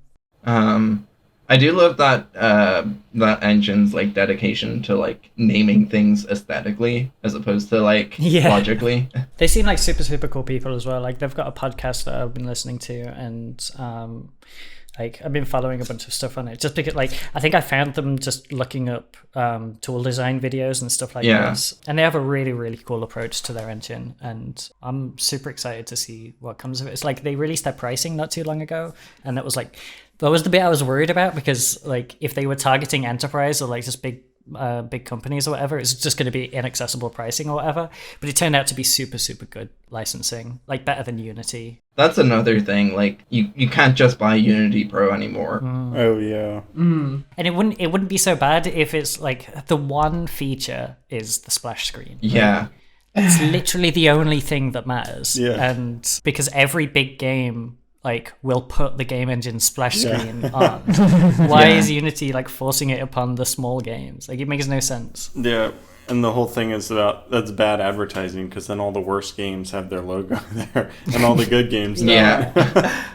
I do love that engine's like dedication to like naming things aesthetically as opposed to like logically.
They seem like super, super cool people as well. Like, they've got a podcast that I've been listening to, and like, I've been following a bunch of stuff on it just because, like, I think I found them just looking up tool design videos and stuff like this. And they have a really, really cool approach to their engine, and I'm super excited to see what comes of it. It's like, they released their pricing not too long ago, and that was the bit I was worried about, because like, if they were targeting enterprise or like just big companies or whatever, it's just going to be inaccessible pricing or whatever. But it turned out to be super, super good licensing, like better than Unity.
That's another thing. Like, you can't just buy Unity Pro anymore.
Oh yeah.
And it wouldn't be so bad if it's like the one feature is the splash screen.
Yeah.
It's literally the only thing that matters.
Yeah.
And because every big game like will put the game engine splash screen on. Why is Unity like forcing it upon the small games? Like, it makes no sense.
Yeah, and the whole thing is that's bad advertising, because then all the worst games have their logo there, and all the good games don't.
Yeah.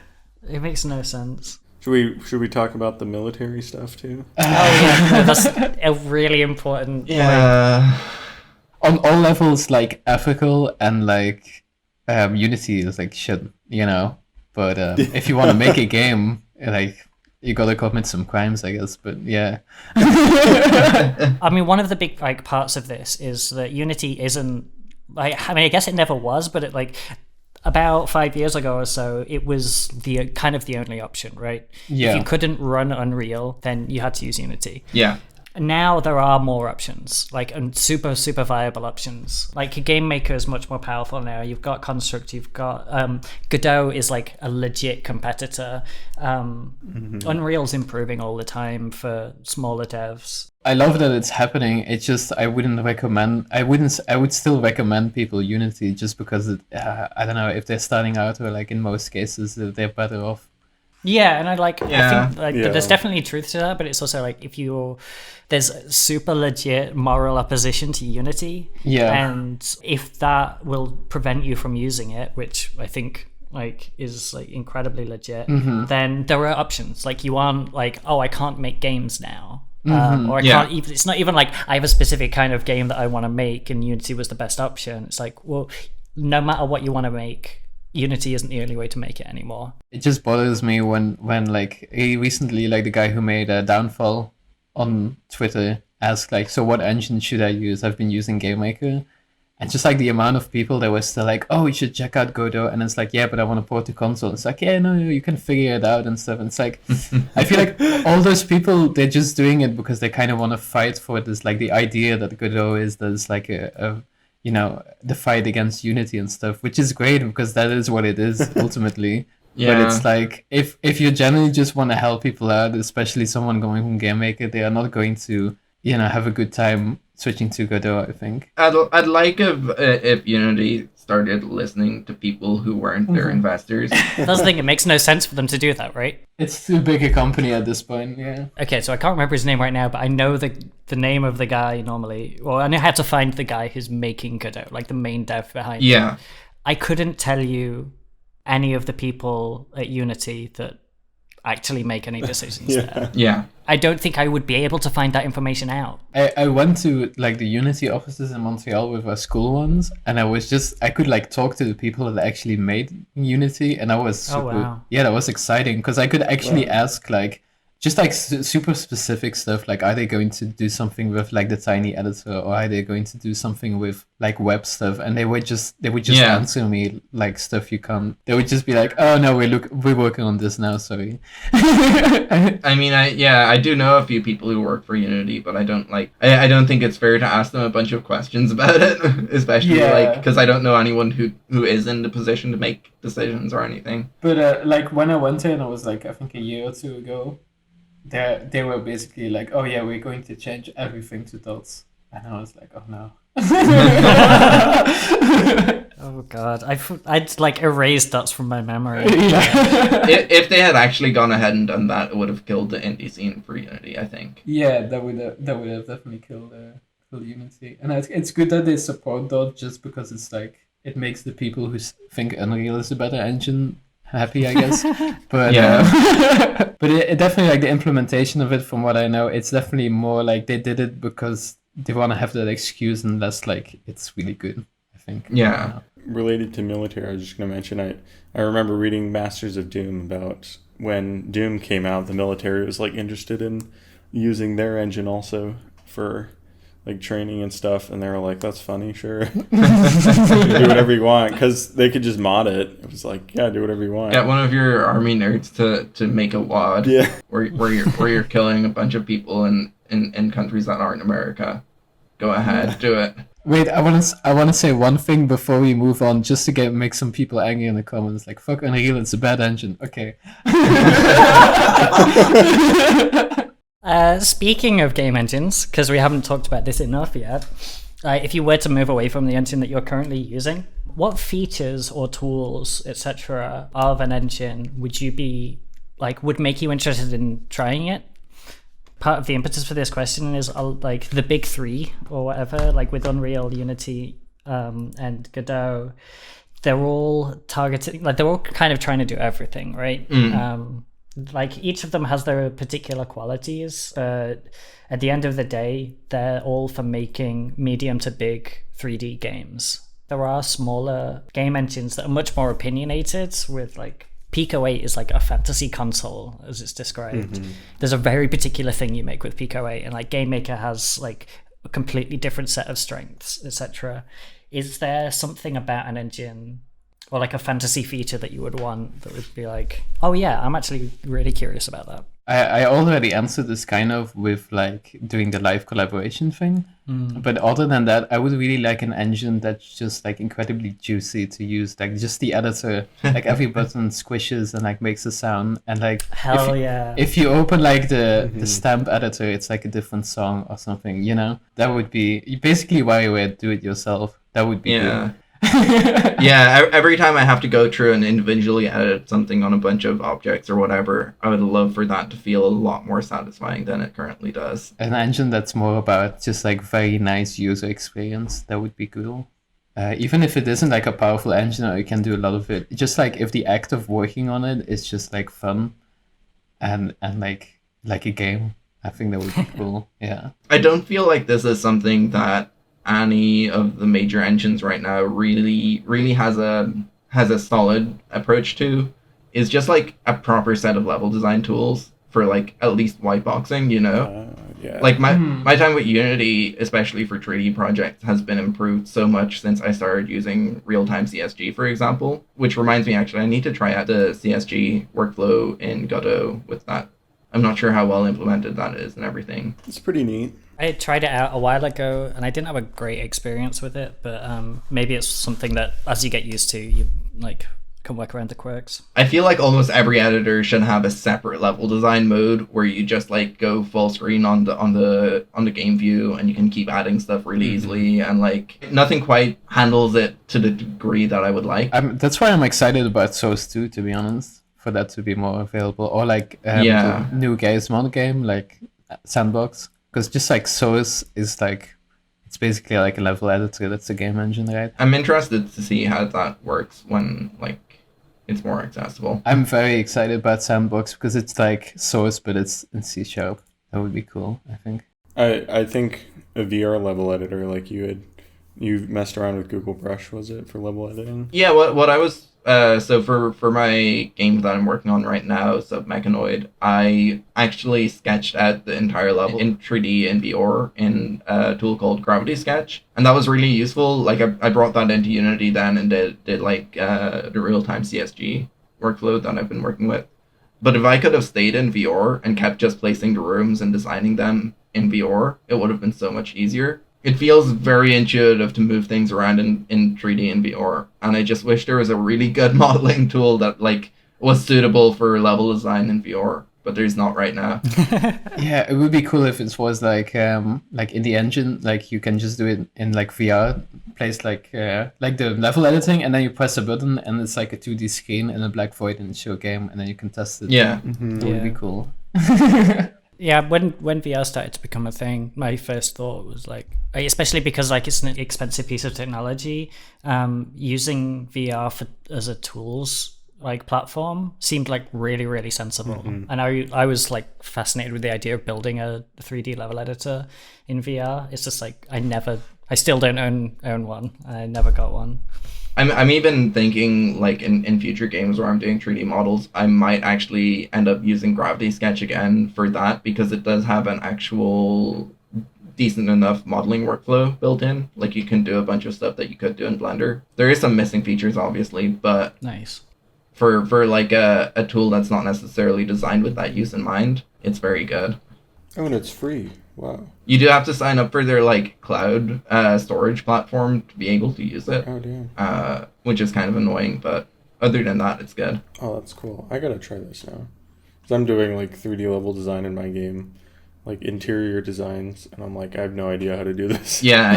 It makes no sense.
Should we talk about the military stuff too?
Oh yeah, no, that's a really important.
Yeah.
On all levels, like ethical and like Unity is like shit, you know. But if you want to make a game, like, you gotta commit some crimes, I guess. But yeah.
I mean, one of the big like parts of this is that Unity isn't like, I mean, I guess it never was, but it like about 5 years ago or so, it was the kind of the only option, right?
Yeah.
If you couldn't run Unreal, then you had to use Unity.
Yeah.
Now there are more options, like, and super viable options. Like, Game Maker is much more powerful now. You've got Construct, you've got Godot is like a legit competitor. Unreal's improving all the time for smaller devs.
I love that it's happening. It's just I would still recommend people Unity just because I don't know if they're starting out, or like in most cases they're better off.
Yeah, and I think like
Yeah.
there's definitely truth to that, but it's also like there's super legit moral opposition to Unity.
Yeah.
And if that will prevent you from using it, which I think like is like incredibly legit, then there are options. Like, you aren't like, oh, I can't make games now. Or I can't even, it's not even like I have a specific kind of game that I want to make and Unity was the best option. It's like, well, no matter what you want to make, Unity isn't the only way to make it anymore.
It just bothers me when like recently, like the guy who made Downfall on Twitter asked like, so what engine should I use? I've been using GameMaker. And just like the amount of people that were still like, oh, you should check out Godot. And it's like, yeah, but I want to port to console. It's like, yeah, no, you can figure it out and stuff. And it's like, I feel like all those people, they're just doing it because they kind of want to fight for this, like the idea that Godot is there's like a you know, the fight against Unity and stuff, which is great because that is what it is ultimately.
Yeah.
But it's like, if you generally just want to help people out, especially someone going from GameMaker, they are not going to, you know, have a good time switching to Godot, I think.
I'd like if Unity started listening to people who weren't their investors.
That's the thing, it makes no sense for them to do that, right?
It's too big a company at this point, yeah.
Okay, so I can't remember his name right now, but I know the name of the guy normally. Well, I know how to find the guy who's making Godot, like the main dev behind it.
Yeah.
I couldn't tell you any of the people at Unity that actually make any decisions there.
Yeah.
I don't think I would be able to find that information out.
I went to like the Unity offices in Montreal with our school ones, and I could like talk to the people that actually made Unity, and that was super, yeah, that was exciting because I could actually ask like just like super specific stuff, like are they going to do something with like the tiny editor, or are they going to do something with like web stuff? And they would just answer me like stuff you can't. They would just be like, oh no, we're working on this now, sorry.
I mean, I do know a few people who work for Unity, but I don't think it's fair to ask them a bunch of questions about it, especially like because I don't know anyone who is in the position to make decisions or anything.
But like when I went in, it was like I think a year or two ago. They were basically like, oh yeah, we're going to change everything to dots. And I was like, oh no.
Oh god, I'd like erased dots from my memory.
If they had actually gone ahead and done that, it would have killed the indie scene for Unity, I think.
Yeah, that would have definitely killed Unity. And it's good that they support dot just because it's like it makes the people who think Unreal is a better engine happy, I guess. But but it definitely, like the implementation of it, from what I know, it's definitely more like they did it because they want to have that excuse and less like it's really good, I think.
Yeah.
Related to military, I was just going to mention, I remember reading Masters of Doom about when Doom came out, the military was like interested in using their engine also for like training and stuff, and they were like, that's funny, sure. Do whatever you want, because they could just mod it. It was like, yeah, do whatever you want.
Get one of your army nerds to make a WAD where you're killing a bunch of people in countries that aren't America. Go ahead, do it.
Wait, I want to say one thing before we move on, just to make some people angry in the comments. Like, fuck Unreal, it's a bad engine. Okay.
Speaking of game engines, because we haven't talked about this enough yet, if you were to move away from the engine that you're currently using, what features or tools, etc., of an engine would make you interested in trying it? Part of the impetus for this question is like the big three or whatever, like with Unreal, Unity, and Godot. They're all targeting, like they're all kind of trying to do everything, right? Like each of them has their particular qualities, but at the end of the day, they're all for making medium to big 3D games. There are smaller game engines that are much more opinionated with like Pico 8 is like a fantasy console, as it's described. There's a very particular thing you make with Pico 8, and like Game Maker has like a completely different set of strengths, etc. Is there something about an engine or like a fantasy feature that you would want that would be like, oh yeah, I'm actually really curious about that?
I already answered this kind of with like doing the live collaboration thing. But other than that, I would really like an engine that's just like incredibly juicy to use. Like just the editor, like every button squishes and like makes a sound. And like if you open like the stamp editor, it's like a different song or something, you know? That would be basically WarioWare do it yourself. That would be good.
Yeah, every time I have to go through and individually edit something on a bunch of objects or whatever, I would love for that to feel a lot more satisfying than it currently does.
An engine that's more about just like very nice user experience, that would be cool. Even if it isn't like a powerful engine or you can do a lot of it, just like if the act of working on it is just like fun and like a game, I think that would be cool. Yeah. I
don't feel like this is something that any of the major engines right now really has a solid approach to. Is just like a proper set of level design tools for like at least whiteboxing, you know? Like my time with Unity, especially for 3D projects, has been improved so much since I started using real-time CSG, for example. Which reminds me, actually, I need to try out the CSG workflow in Godot with that. I'm not sure how well implemented that is and everything.
It's pretty neat.
I tried it out a while ago, and I didn't have a great experience with it, but maybe it's something that, as you get used to, you like can work around the quirks.
I feel like almost every editor should have a separate level design mode where you just like go full screen on the game view, and you can keep adding stuff really easily, and like nothing quite handles it to the degree that I would like.
That's why I'm excited about Source 2, to be honest, for that to be more available, or like the new Gaze Mod game, like Sandbox. Because just like Source is like, it's basically like a level editor that's a game engine, right?
I'm interested to see how that works when like it's more accessible.
I'm very excited about Sandbox because it's like Source, but it's in C#. That would be cool, I think.
I think a VR level editor, like you messed around with Google Brush, was it, for level editing?
Yeah, what I was so for my game that I'm working on right now, Submechanoid, I actually sketched out the entire level in 3D in VR in a tool called Gravity Sketch, and that was really useful. Like I brought that into Unity then and did like the real-time CSG workflow that I've been working with. But if I could have stayed in VR and kept just placing the rooms and designing them in VR, it would have been so much easier. It feels very intuitive to move things around in 3D and VR, and I just wish there was a really good modeling tool that like was suitable for level design in VR, but there's not right now.
Yeah, it would be cool if it was like in the engine, like you can just do it in like VR, place like the level editing, and then you press a button and it's like a 2D screen in a black void in the show game, and then you can test it.
Yeah,
that would be cool.
Yeah, when VR started to become a thing, my first thought was like, especially because like it's an expensive piece of technology, using VR as a tools like platform seemed like really, really sensible. And I was like fascinated with the idea of building a 3D level editor in VR. It's just like I still don't own one. I never got one.
I'm even thinking like in future games where I'm doing 3D models, I might actually end up using Gravity Sketch again for that, because it does have an actual decent enough modeling workflow built in. Like you can do a bunch of stuff that you could do in Blender. There is some missing features obviously, but
nice.
For like a tool that's not necessarily designed with that use in mind, it's very good.
Oh, and it's free. Wow.
You do have to sign up for their like cloud storage platform to be able to use it.
Oh, damn.
Which is kind of annoying, but other than that, it's good.
Oh, that's cool. I gotta try this now. Because I'm doing like 3D level design in my game, like interior designs, and I'm like, I have no idea how to do this.
Yeah.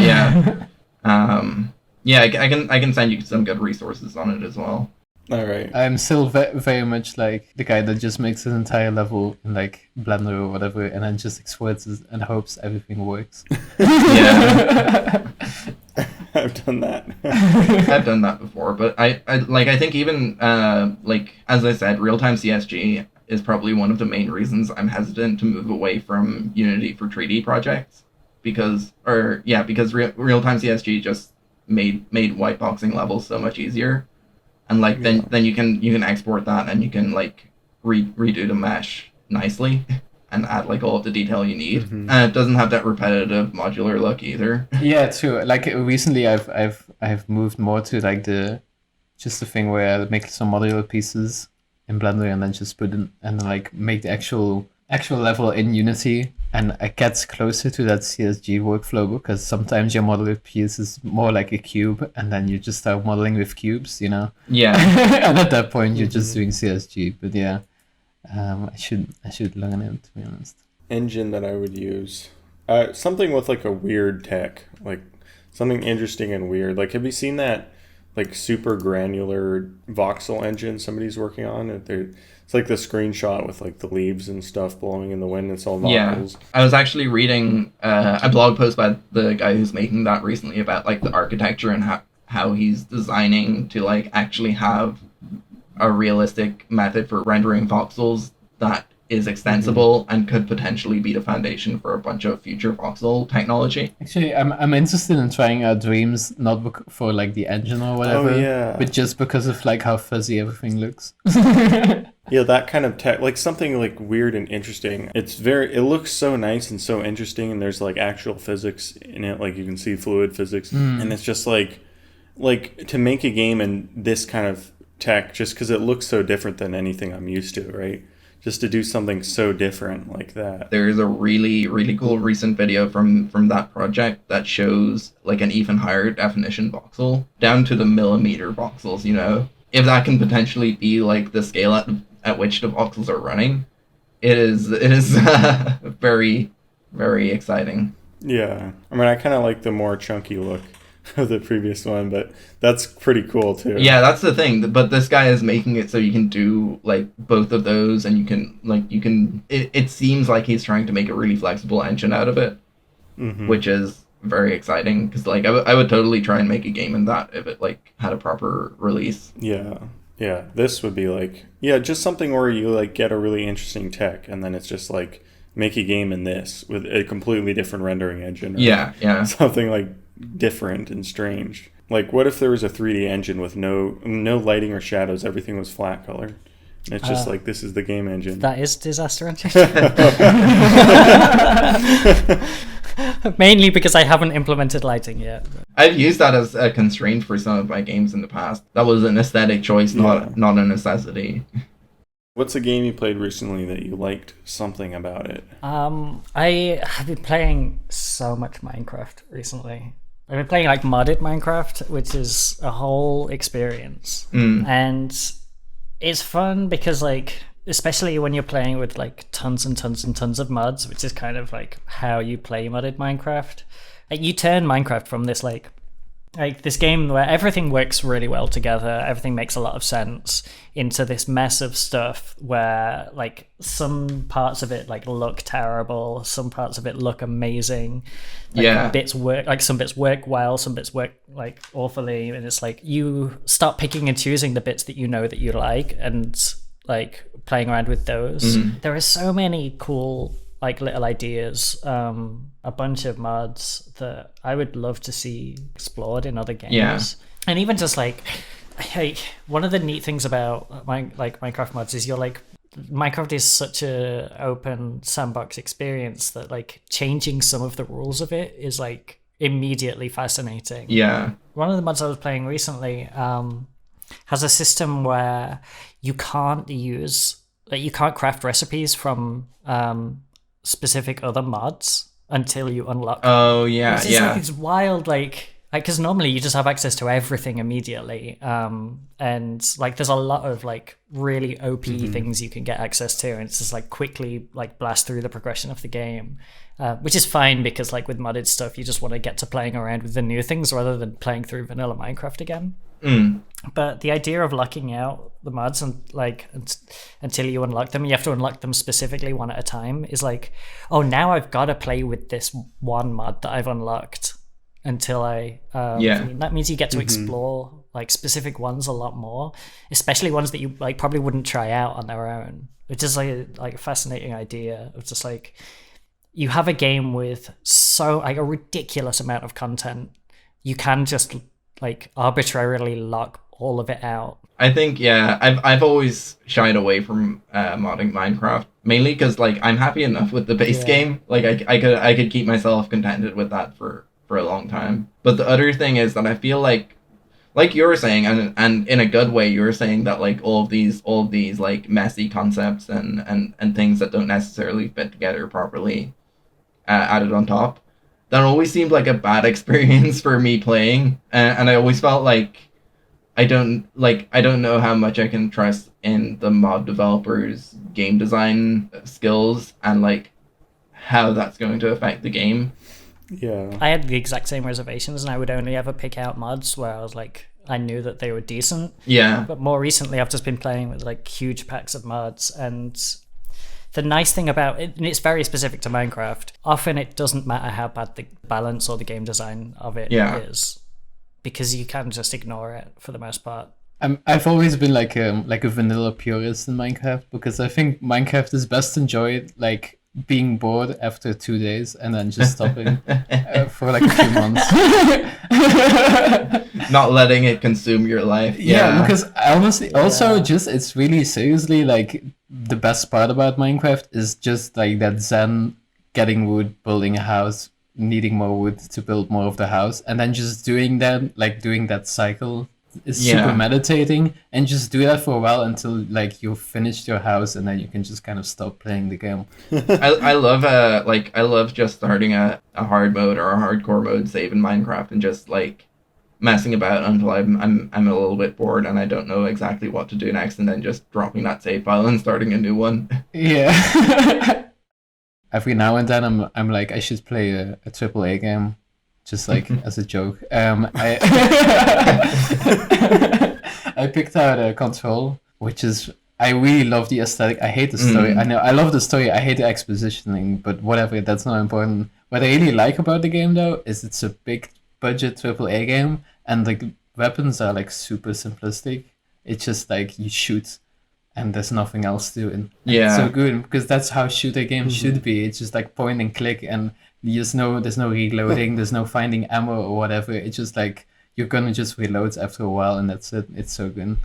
Yeah, I can send you some good resources on it as well.
All right.
I'm still very much like the guy that just makes an entire level in like Blender or whatever, and then just exports it and hopes everything works.
Yeah.
I've done that.
I've done that before, but I think even like as I said, real-time CSG is probably one of the main reasons I'm hesitant to move away from Unity for 3D projects, because real-time CSG just made whiteboxing levels so much easier. and like then you can export that, and you can like redo the mesh nicely and add like all of the detail you need. And it doesn't have that repetitive modular look either.
Yeah, true. Like recently I've moved more to like the thing where I make some modular pieces in Blender and then just put in and like make the actual level in Unity, and it gets closer to that CSG workflow, because sometimes your modular piece is more like a cube and then you just start modeling with cubes, you know?
Yeah.
And at that point you're just doing CSG. But yeah, I should learn it, to be honest.
Engine that I would use. Something with like a weird tech, like something interesting and weird. Like, have you seen that like super granular voxel engine somebody's working on? It's like the screenshot with like the leaves and stuff blowing in the wind. It's all voxels.
Yeah. I was actually reading a blog post by the guy who's making that recently about like the architecture and how he's designing to like actually have a realistic method for rendering voxels that is extensible and could potentially be the foundation for a bunch of future voxel technology.
Actually, I'm interested in trying out Dreams, not for like the engine or whatever, but just because of like how fuzzy everything looks.
Yeah, that kind of tech, like something like weird and interesting. It looks so nice and so interesting, and there's like actual physics in it, like you can see fluid physics, and it's just like to make a game in this kind of tech, just because it looks so different than anything I'm used to, right? Just to do something so different like that.
There's a really, really cool recent video from that project that shows like an even higher definition voxel, down to the millimeter voxels, you know? If that can potentially be like the scale at which the voxels are running, it is very, very exciting.
Yeah. I mean, I kind of like the more chunky look of the previous one, but that's pretty cool too.
Yeah, that's the thing. But this guy is making it so you can do like both of those, and it seems like he's trying to make a really flexible engine out of it, which is very exciting, because like I would totally try and make a game in that if it like had a proper release.
Yeah, this would be like just something where you like get a really interesting tech, and then it's just like make a game in this with a completely different rendering engine.
Yeah.
Something like different and strange. Like, what if there was a 3D engine with no lighting or shadows, everything was flat colored, and it's just like, this is the game engine.
That is Disaster Engine. Mainly because I haven't implemented lighting yet.
I've used that as a constraint for some of my games in the past. That was an aesthetic choice, not a necessity.
What's a game you played recently that you liked something about it?
I have been playing so much Minecraft recently. I've been playing like modded Minecraft, which is a whole experience. And it's fun because like, especially when you're playing with like tons and tons and tons of mods, which is kind of like how you play modded Minecraft. Like, you turn Minecraft from this like this game where everything works really well together, everything makes a lot of sense, into this mess of stuff where like some parts of it like look terrible, some parts of it look amazing, like some bits work well, some bits work like awfully, and it's like you start picking and choosing the bits that you know that you like and like playing around with those. There are so many cool like little ideas, a bunch of mods that I would love to see explored in other games.
Yeah.
And even just like one of the neat things about Minecraft mods is Minecraft is such a open sandbox experience that like changing some of the rules of it is like immediately fascinating.
Yeah.
One of the mods I was playing recently has a system where you can't craft recipes from specific other mods until you unlock them.
Oh yeah,
Like, it's wild, like because normally you just have access to everything immediately, and like there's a lot of like really OP things you can get access to, and it's just like quickly like blast through the progression of the game, which is fine because like with modded stuff you just want to get to playing around with the new things rather than playing through vanilla Minecraft again. But the idea of locking out the mods and like until you unlock them, you have to unlock them specifically one at a time, is like, oh, now I've got to play with this one mod that I've unlocked until that means you get to explore like specific ones a lot more, especially ones that you like probably wouldn't try out on their own, which is like a fascinating idea of just like, you have a game with so like a ridiculous amount of content, you can just like arbitrarily lock all of it out.
I think, yeah, I've always shied away from modding Minecraft, mainly because like I'm happy enough with the base game. Like I could keep myself contented with that for a long time. But the other thing is that I feel like you were saying, and in a good way, you were saying that like all of these like messy concepts and things that don't necessarily fit together properly added on top. That always seemed like a bad experience for me playing, and I always felt like I don't know how much I can trust in the mod developers' game design skills and like how that's going to affect the game.
Yeah.
I had the exact same reservations, and I would only ever pick out mods where I was like, I knew that they were decent.
Yeah.
But more recently, I've just been playing with like huge packs of mods, and the nice thing about it, and it's very specific to Minecraft, often it doesn't matter how bad the balance or the game design of it is, because you can just ignore it for the most part.
I've always been like a vanilla purist in Minecraft, because I think Minecraft is best enjoyed like being bored after 2 days and then just stopping for like a few months.
Not letting it consume your life.
Yeah, because honestly, also just it's really seriously like the best part about Minecraft is just like that zen, getting wood, building a house, needing more wood to build more of the house, and then just doing that cycle is super meditating, and just do that for a while until like you've finished your house, and then you can just kind of stop playing the game.
I love just starting a hard mode or a hardcore mode save in Minecraft and just like messing about until I'm a little bit bored and I don't know exactly what to do next, and then just dropping that save file and starting a new one.
Yeah. Every now and then I'm like, I should play a AAA game, just like as a joke. I picked out a Control, which is, I really love the aesthetic. I hate the story. I know I love the story. I hate the expositioning, but whatever, that's not important. What I really like about the game though is it's a big budget AAA game, and the weapons are like super simplistic. It's just like you shoot and there's nothing else to do. And it's so good, because that's how shooter games should be. It's just like point and click, and there's no reloading, there's no finding ammo or whatever. It's just like you're gonna just reload after a while, and that's it. It's so good.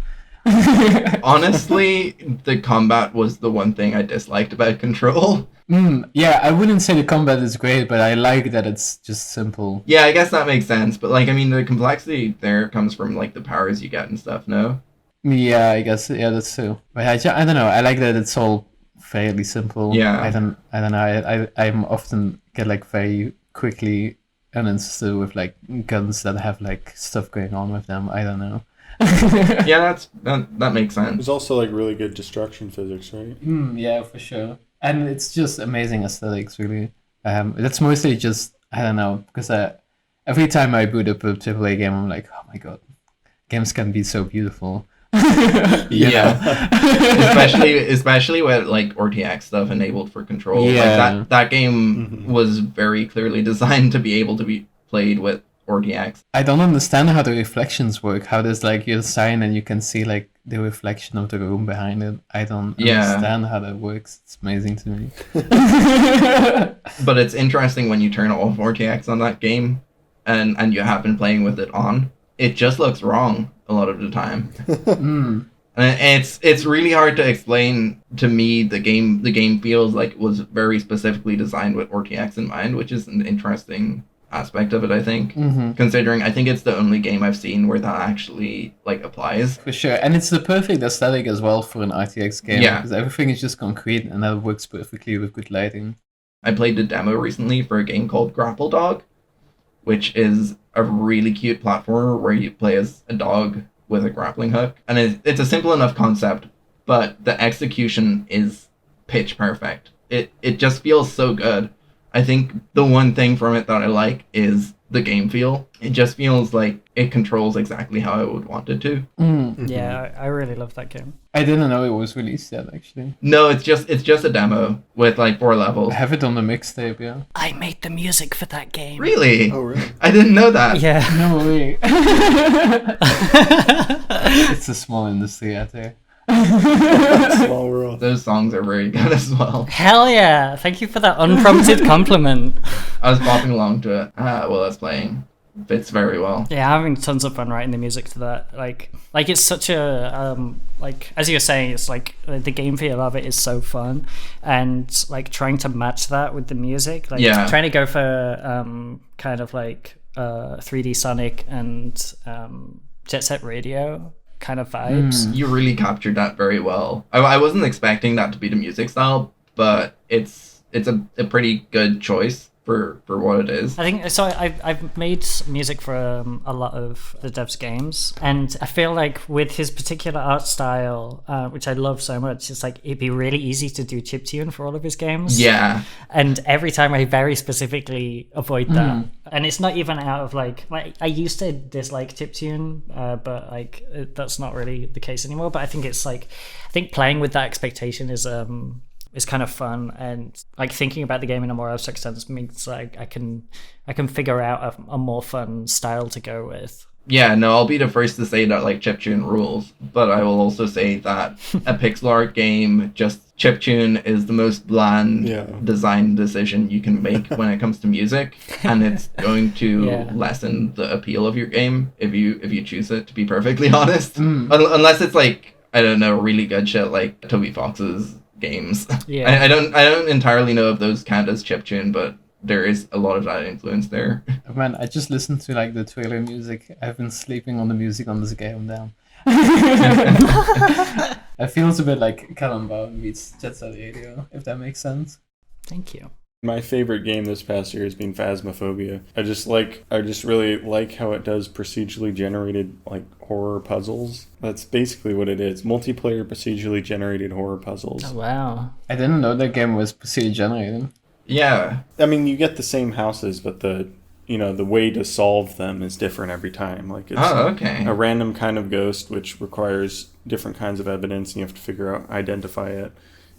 Honestly, the combat was the one thing I disliked about Control.
Yeah, I wouldn't say the combat is great, but I like that it's just simple.
Yeah, I guess that makes sense. But like, I mean, the complexity there comes from like the powers you get and stuff. No.
Yeah, I guess. Yeah, that's true. But I don't know. I like that it's all fairly simple.
Yeah.
I don't know. I'm often get like very quickly uninterested with like guns that have like stuff going on with them. I don't know.
Yeah, that makes sense.
There's also like really good destruction physics, right?
Yeah, for sure. And it's just amazing aesthetics, really. That's mostly just, I don't know, because every time I boot up a AAA game, I'm like, oh my god, games can be so beautiful.
Yeah. especially with like RTX stuff enabled for Control.
Yeah.
Like that game was very clearly designed to be able to be played with RTX.
I don't understand how the reflections work. How there's like your sign and you can see like the reflection of the room behind it. I don't understand how that works. It's amazing to me.
But it's interesting when you turn off RTX on that game and you have been playing with it on. It just looks wrong a lot of the time. And it's really hard to explain to me. The game feels like it was very specifically designed with RTX in mind, which is an interesting aspect of it, I think. Considering I think it's the only game I've seen where that actually like applies.
For sure. And it's the perfect aesthetic as well for an RTX game.
Yeah.
Because everything is just concrete and that works perfectly with good lighting.
I played the demo recently for a game called Grapple Dog, which is a really cute platformer where you play as a dog with a grappling hook. And it's a simple enough concept, but the execution is pitch perfect. It just feels so good. I think the one thing from it that I like is the game feel. It just feels like it controls exactly how I would want it to.
Yeah, I really love that game.
I didn't know it was released yet, actually.
No, it's just a demo with like 4 levels.
I have it on the mixtape, yeah.
I made the music for that game.
Really?
Oh, really?
I didn't know that.
Yeah.
No way. It's a small industry out there.
Small world.
Those songs are very good as well.
Hell yeah. Thank you for that unprompted compliment.
I was bopping along to it while I was playing. fits very well.
Yeah, I'm having tons of fun writing the music to that. Like it's such a like, as you were saying, it's like the game feel of it is so fun, and like trying to match that with the music, like trying to go for kind of like 3D Sonic and Jet Set Radio kind of vibes.
You really captured that very well. I wasn't expecting that to be the music style, but it's a pretty good choice for what it is.
I think so. I've made music for a lot of the devs' games, and I feel like with his particular art style, which I love so much, it's like it'd be really easy to do chiptune for all of his games.
Yeah.
And every time I very specifically avoid that, and it's not even out of like I used to dislike chiptune, but like that's not really the case anymore. But I think it's like playing with that expectation is kind of fun, and like thinking about the game in a more abstract sense means like I can figure out a more fun style to go with.
Yeah, no, I'll be the first to say that like chiptune rules, but I will also say that a pixel art game, just chiptune is the most bland design decision you can make when it comes to music, and it's going to lessen the appeal of your game if you choose it, to be perfectly honest. Unless it's like, I don't know, really good shit like Toby Fox's games. Yeah. I don't entirely know if those count as chiptune, but there is a lot of that influence there.
Man, I just listened to like the trailer music. I've been sleeping on the music on this game now. It feels a bit like Calendar meets Jet Set Radio, if that makes sense.
Thank you.
My favorite game this past year has been Phasmophobia. I just really like how it does procedurally generated like horror puzzles. That's basically what it is. Multiplayer procedurally generated horror puzzles.
Oh, wow.
I didn't know that game was procedurally generated.
Yeah.
I mean, you get the same houses, but the way to solve them is different every time. Like it's a random kind of ghost which requires different kinds of evidence, and you have to identify it.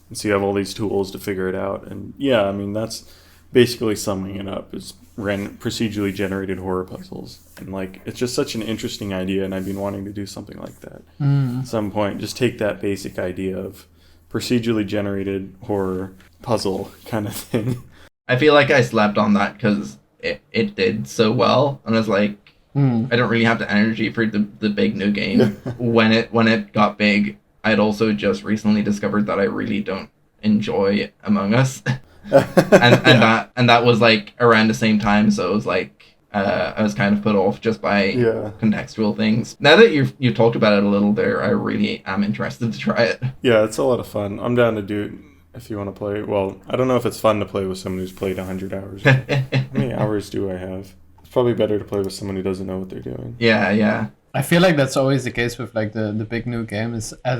And so you have all these tools to figure it out. And yeah, I mean, that's basically summing it up, is procedurally generated horror puzzles. And like, it's just such an interesting idea, and I've been wanting to do something like that at some point. Just take that basic idea of procedurally generated horror puzzle kind of thing.
I feel like I slept on that because it did so well, and I was like, I don't really have the energy for the big new game. When it got big, I'd also just recently discovered that I really don't enjoy Among Us, and that was like around the same time. So it was like I was kind of put off just by contextual things. Now that you've talked about it a little there, I really am interested to try it.
Yeah, it's a lot of fun. I'm down to do it if you want to play. Well, I don't know if it's fun to play with someone who's played 100 hours. How many hours do I have? It's probably better to play with someone who doesn't know what they're doing.
Yeah.
I feel like that's always the case with like the big new game. Is at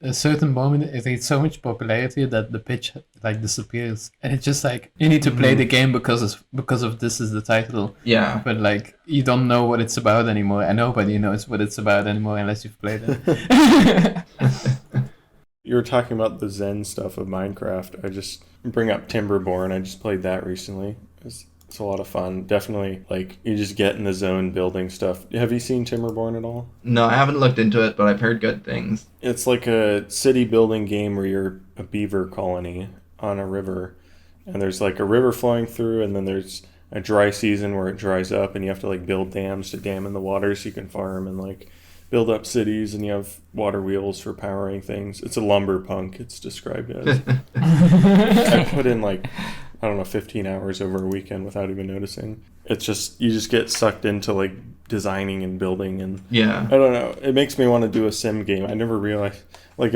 a certain moment it reaches so much popularity that the pitch like disappears, and it's just like you need to play the game because of this is the title.
Yeah.
But like you don't know what it's about anymore, and nobody knows what it's about anymore unless you've played it.
You were talking about the Zen stuff of Minecraft. I just bring up Timberborn. I just played that recently. It's a lot of fun. Definitely, like, you just get in the zone building stuff. Have you seen Timberborn at all?
No, I haven't looked into it, but I've heard good things.
It's like a city building game where you're a beaver colony on a river. And there's like a river flowing through, and then there's a dry season where it dries up, and you have to like build dams to dam in the water so you can farm and like build up cities, and you have water wheels for powering things. It's a lumber punk, it's described as. I put in like, I don't know, 15 hours over a weekend without even noticing. It's just, you just get sucked into like designing and building, and I don't know, it makes me want to do a sim game. I never realized, like,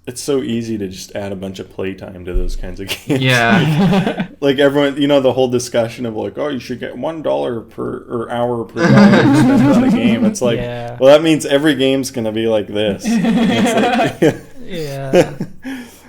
it's so easy to just add a bunch of playtime to those kinds of games.
Yeah.
Like everyone, the whole discussion of like, oh, you should get $1 per hour per dollar spent on a game. It's like, well, that means every game's gonna be like this.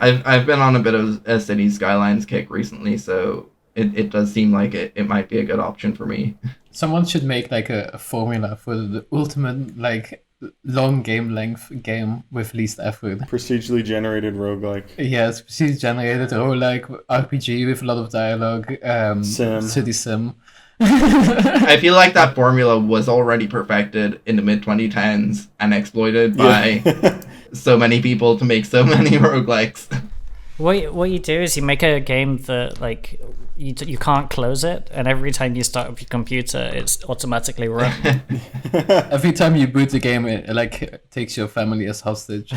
I've been on a bit of a City Skylines kick recently, so it does seem like it might be a good option for me.
Someone should make like a formula for the ultimate like long game length game with least effort.
Procedurally generated roguelike.
Yes, procedurally generated roguelike RPG with a lot of dialogue. City sim.
I feel like that formula was already perfected in the mid 2010s and exploited by so many people to make so many roguelikes.
What you do is you make a game that like you can't close it, and every time you start up your computer, it's automatically run.
Every time you boot the game, it like takes your family as hostage.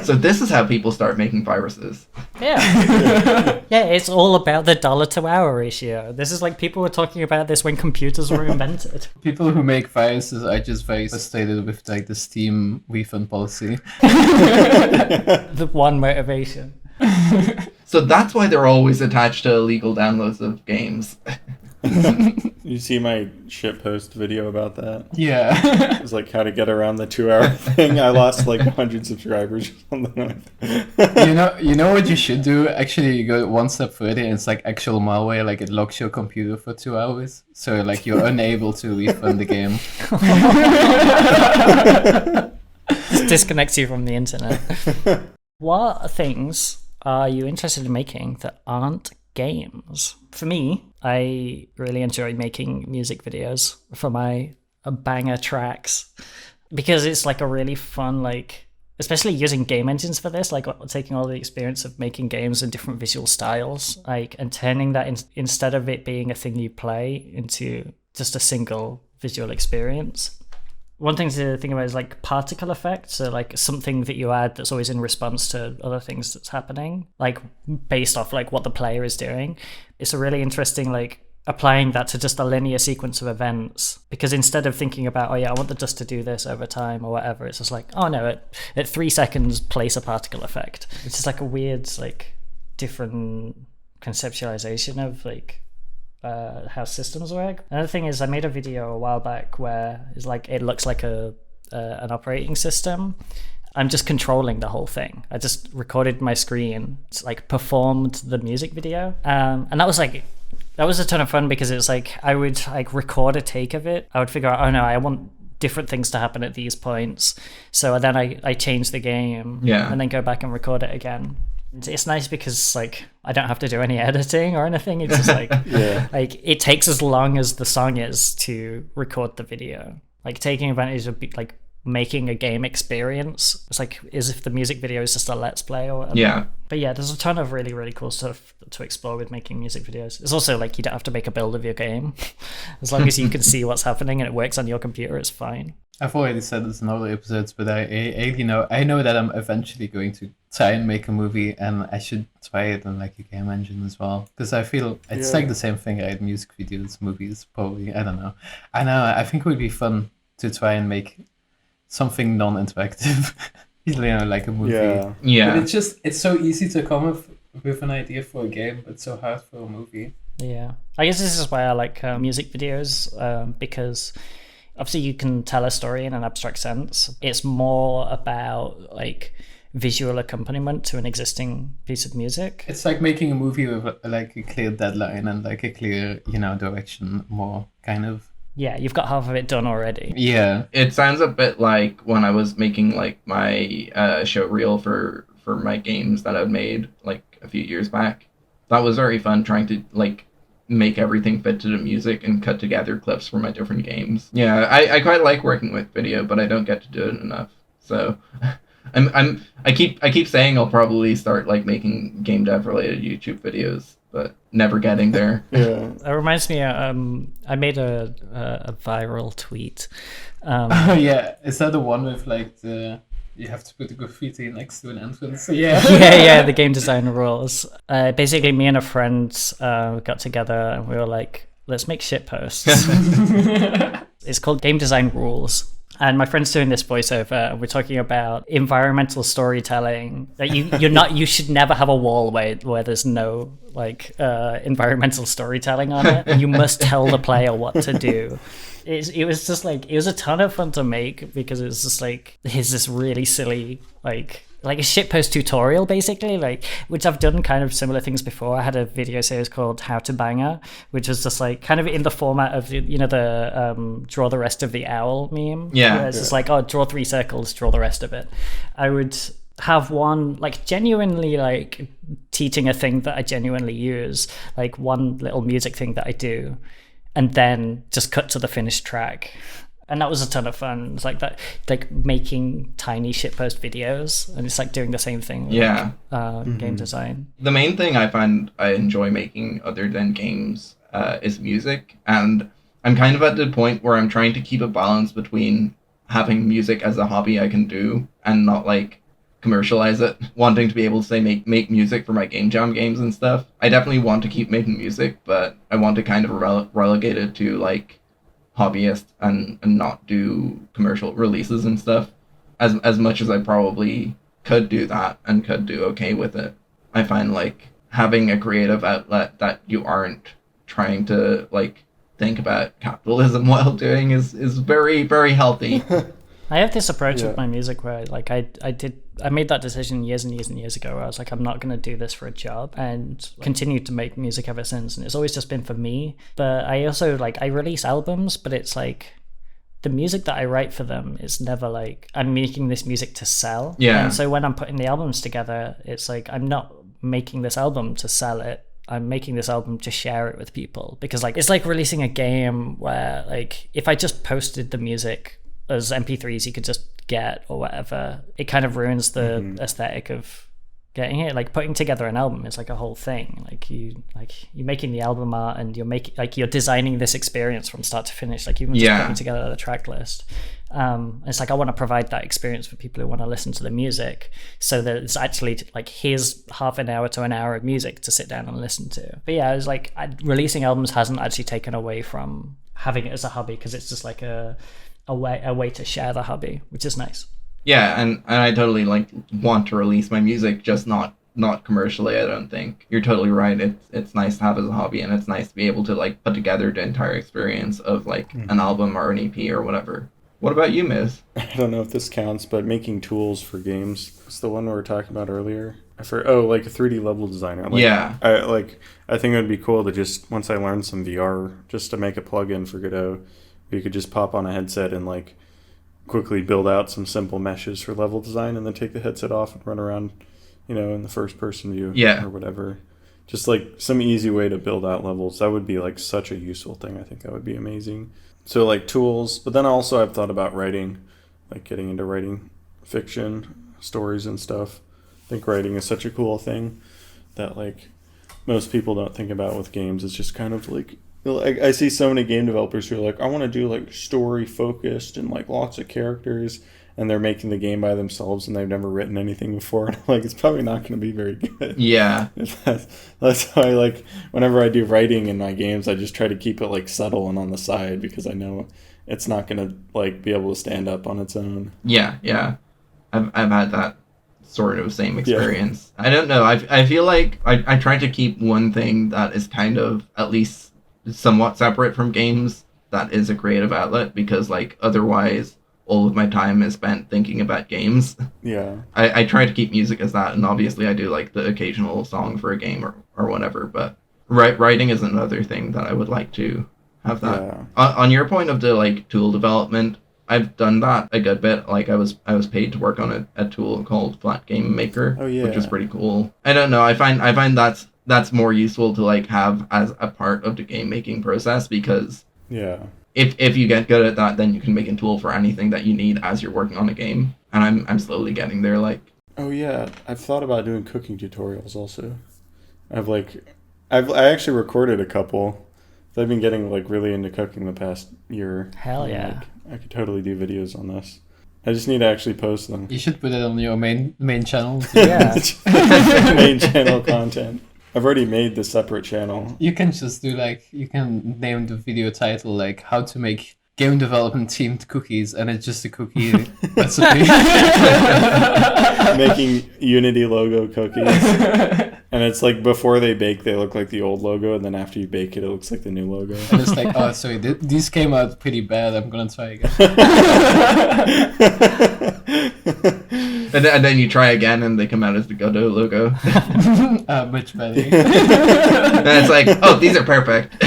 So this is how people start making viruses.
Yeah. Yeah, it's all about the dollar to hour ratio. This is like people were talking about this when computers were invented.
People who make viruses are just very frustrated with like the Steam refund policy.
The one motivation.
So that's why they're always attached to illegal downloads of games.
You see my shitpost video about that?
Yeah.
It's like how to get around the 2-hour thing. I lost like 100 subscribers or something.
You know what you should do? Actually, you go one step further, and it's like actual malware. Like it locks your computer for 2 hours, so like you're unable to refund the game.
Just disconnects you from the internet. What things are you interested in making that aren't games? For me, I really enjoy making music videos for my banger tracks, because it's like a really fun, like, especially using game engines for this, like taking all the experience of making games in different visual styles, like, and turning that instead of it being a thing you play into just a single visual experience. One thing to think about is like particle effects, so like something that you add that's always in response to other things that's happening, like based off like what the player is doing. It's a really interesting, like, applying that to just a linear sequence of events, because instead of thinking about, oh yeah, I want the dust to do this over time or whatever, it's just like, oh no, at 3 seconds place a particle effect. It's just like a weird, like, different conceptualization of like how systems work. Another thing is I made a video a while back where it's like it looks like an operating system. I'm just controlling the whole thing. I just recorded my screen, it's like performed the music video, and that was a ton of fun, because it's like I would like record a take of it. I would figure out, oh no, I want different things to happen at these points, so then I change the game, and then go back and record it again. It's nice because like I don't have to do any editing or anything. It's just like like it takes as long as the song is to record the video. Like taking advantage of like making a game experience. It's like as if the music video is just a let's play or whatever.
Yeah.
But yeah, there's a ton of really, really cool stuff to explore with making music videos. It's also like you don't have to make a build of your game. As long as you can see what's happening and it works on your computer, it's fine.
I've already said this in other episodes, but I know that I'm eventually going to try and make a movie, and I should try it on like a game engine as well, because I feel it's like the same thing, right? Music videos, movies, probably. I don't know. I think it would be fun to try and make something non-interactive, like a movie.
Yeah.
But it's so easy to come up with an idea for a game, but so hard for a movie.
Yeah, I guess this is why I like music videos, because obviously you can tell a story in an abstract sense. It's more about like visual accompaniment to an existing piece of music.
It's like making a movie with like a clear deadline and like a clear, direction, more kind of.
Yeah, you've got half of it done already.
Yeah.
It sounds a bit like when I was making like my show reel for my games that I'd made like a few years back. That was very fun, trying to like make everything fit to the music and cut together clips from my different games. Yeah, I quite like working with video, but I don't get to do it enough. So I keep saying I'll probably start like making game dev related YouTube videos, but never getting there.
Yeah.
It reminds me, I made a viral tweet.
Oh yeah, is that the one with like you have to put the graffiti next to an entrance? Yeah.
yeah, the game design rules. Basically, me and a friend got together and we were like, let's make shit posts. It's called Game Design Rules. And my friend's doing this voiceover, and we're talking about environmental storytelling. That you should never have a wall where there's no like environmental storytelling on it. You must tell the player what to do. It was just like, it was a ton of fun to make, because it was just like, here's this really silly like a shitpost tutorial basically, like, which I've done kind of similar things before. I had a video series called How to Banger, which was just like kind of in the format of the draw the rest of the owl meme.
Yeah.
It's just like, oh, draw 3 circles, draw the rest of it. I would have one like genuinely like teaching a thing that I genuinely use, like one little music thing that I do, and then just cut to the finished track. and that was a ton of fun. It's like that, like making tiny shitpost videos, and it's like doing the same thing with game design.
The main thing I find I enjoy making other than games is music, and I'm kind of at the point where I'm trying to keep a balance between having music as a hobby I can do and not like commercialize it, wanting to be able to say make music for my game jam games and stuff. I definitely want to keep making music, but I want to kind of relegate it to like hobbyist and not do commercial releases and stuff. As much as I probably could do that and could do okay with it, I find like having a creative outlet that you aren't trying to like think about capitalism while doing is very, very healthy.
I have this approach with my music where like I made that decision years and years and years ago where I was like, I'm not going to do this for a job, and continued to make music ever since, and it's always just been for me. But I also like, I release albums, but it's like the music that I write for them is never like I'm making this music to sell. And so when I'm putting the albums together, it's like I'm not making this album to sell it. I'm making this album to share it with people, because like it's like releasing a game where like if I just posted the music as MP3s you could just get or whatever, it kind of ruins the aesthetic of getting it. Like putting together an album is like a whole thing. You're making the album art, and you're designing this experience from start to finish. Like even just putting together the track list. It's like I want to provide that experience for people who want to listen to the music, so that it's actually like here's half an hour to an hour of music to sit down and listen to. But yeah, it was like releasing albums hasn't actually taken away from having it as a hobby, because it's just like a way to share the hobby, which is nice.
Yeah, and I totally like want to release my music, just not commercially. I don't think you're totally right. It's nice to have as a hobby, and it's nice to be able to like put together the entire experience of like an album or an EP or whatever. What about you, Miz?
I don't know if this counts, but making tools for games. It's the one we were talking about earlier. Like a 3D level designer. Like, I think it would be cool to just, once I learn some VR, just to make a plugin for Godot. You could just pop on a headset and like quickly build out some simple meshes for level design, and then take the headset off and run around, in the first person view or whatever. Just like some easy way to build out levels. That would be like such a useful thing. I think that would be amazing. So like tools, but then also I've thought about writing, like getting into writing fiction, stories and stuff. I think writing is such a cool thing that like most people don't think about with games. It's just kind of like I see so many game developers who are like, I want to do like story focused and like lots of characters, and they're making the game by themselves and they've never written anything before. And I'm like, it's probably not going to be very good.
Yeah.
That's why like whenever I do writing in my games, I just try to keep it like subtle and on the side, because I know it's not going to like be able to stand up on its own.
Yeah. I've had that sort of same experience. I don't know. I feel like I try to keep one thing that is kind of at least somewhat separate from games that is a creative outlet, because like otherwise all of my time is spent thinking about games. I try to keep music as that, and obviously I do like the occasional song for a game or whatever, but writing is another thing that I would like to have that. On your point of the like tool development, I've done that a good bit. Like I was paid to work on a tool called Flat Game Maker, which is pretty cool. I don't know, I find that's more useful to like have as a part of the game making process, because if you get good at that, then you can make a tool for anything that you need as you're working on a game. And I'm slowly getting there. Like,
I've thought about doing cooking tutorials also. I actually recorded a couple. I've been getting like really into cooking the past year.
Hell yeah!
Like, I could totally do videos on this. I just need to actually post them.
You should put it on your main channel.
Yeah.
Main channel content. I've already made the separate channel.
You can just do like, you can name the video title like how to make game development themed cookies, and it's just a cookie recipe.
Making Unity logo cookies. And it's like before they bake, they look like the old logo, and then after you bake it, it looks like the new logo.
And it's like, oh, sorry, these came out pretty bad. I'm gonna try again.
and then you try again, and they come out as the Godot logo.
Much better.
And it's like, oh, these are perfect.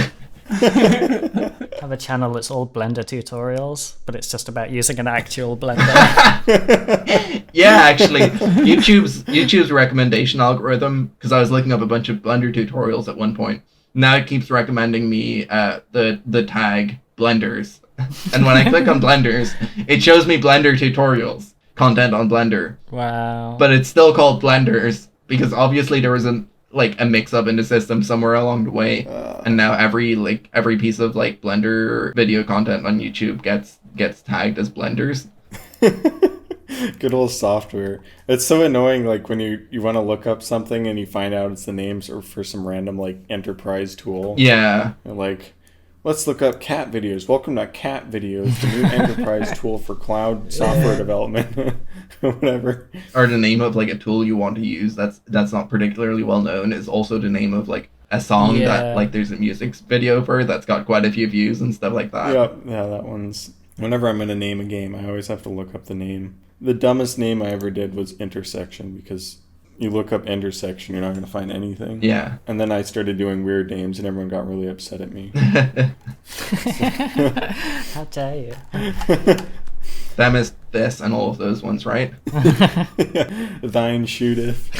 Have a channel that's all Blender tutorials, but it's just about using an actual Blender.
Yeah, actually, YouTube's recommendation algorithm, because I was looking up a bunch of Blender tutorials at one point. Now it keeps recommending me the tag Blenders And when I click on Blenders, it shows me Blender tutorials, content on Blender.
Wow.
But it's still called Blenders because obviously there was a mix-up in the system somewhere along the way, and now every piece of like Blender video content on YouTube gets tagged as Blenders.
Good old software. It's so annoying, like when you want to look up something and you find out it's the names or for some random like enterprise tool.
Yeah.
And, like, let's look up cat videos. Welcome to Cat Videos, the new enterprise tool for cloud software development. Whatever.
Or the name of like a tool you want to use that's not particularly well known is also the name of like a song that like there's a music video for that's got quite a few views and stuff like that.
Yeah, that one's. Whenever I'm gonna name a game, I always have to look up the name. The dumbest name I ever did was Intersection, because you look up intersection, you're not gonna find anything.
Yeah.
And then I started doing weird names, and everyone got really upset at me.
How dare you?
Them is this and all of those ones, right?
Thine shooteth.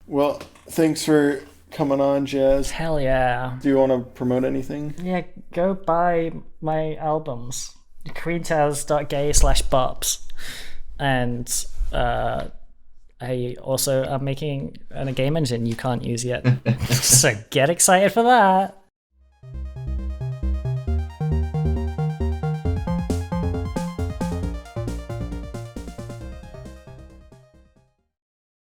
Well, thanks for coming on, Jazz.
Hell yeah.
Do you want to promote anything?
Yeah, go buy my albums. queentales.gay/bops. And I also am making a game engine you can't use yet. So get excited for that.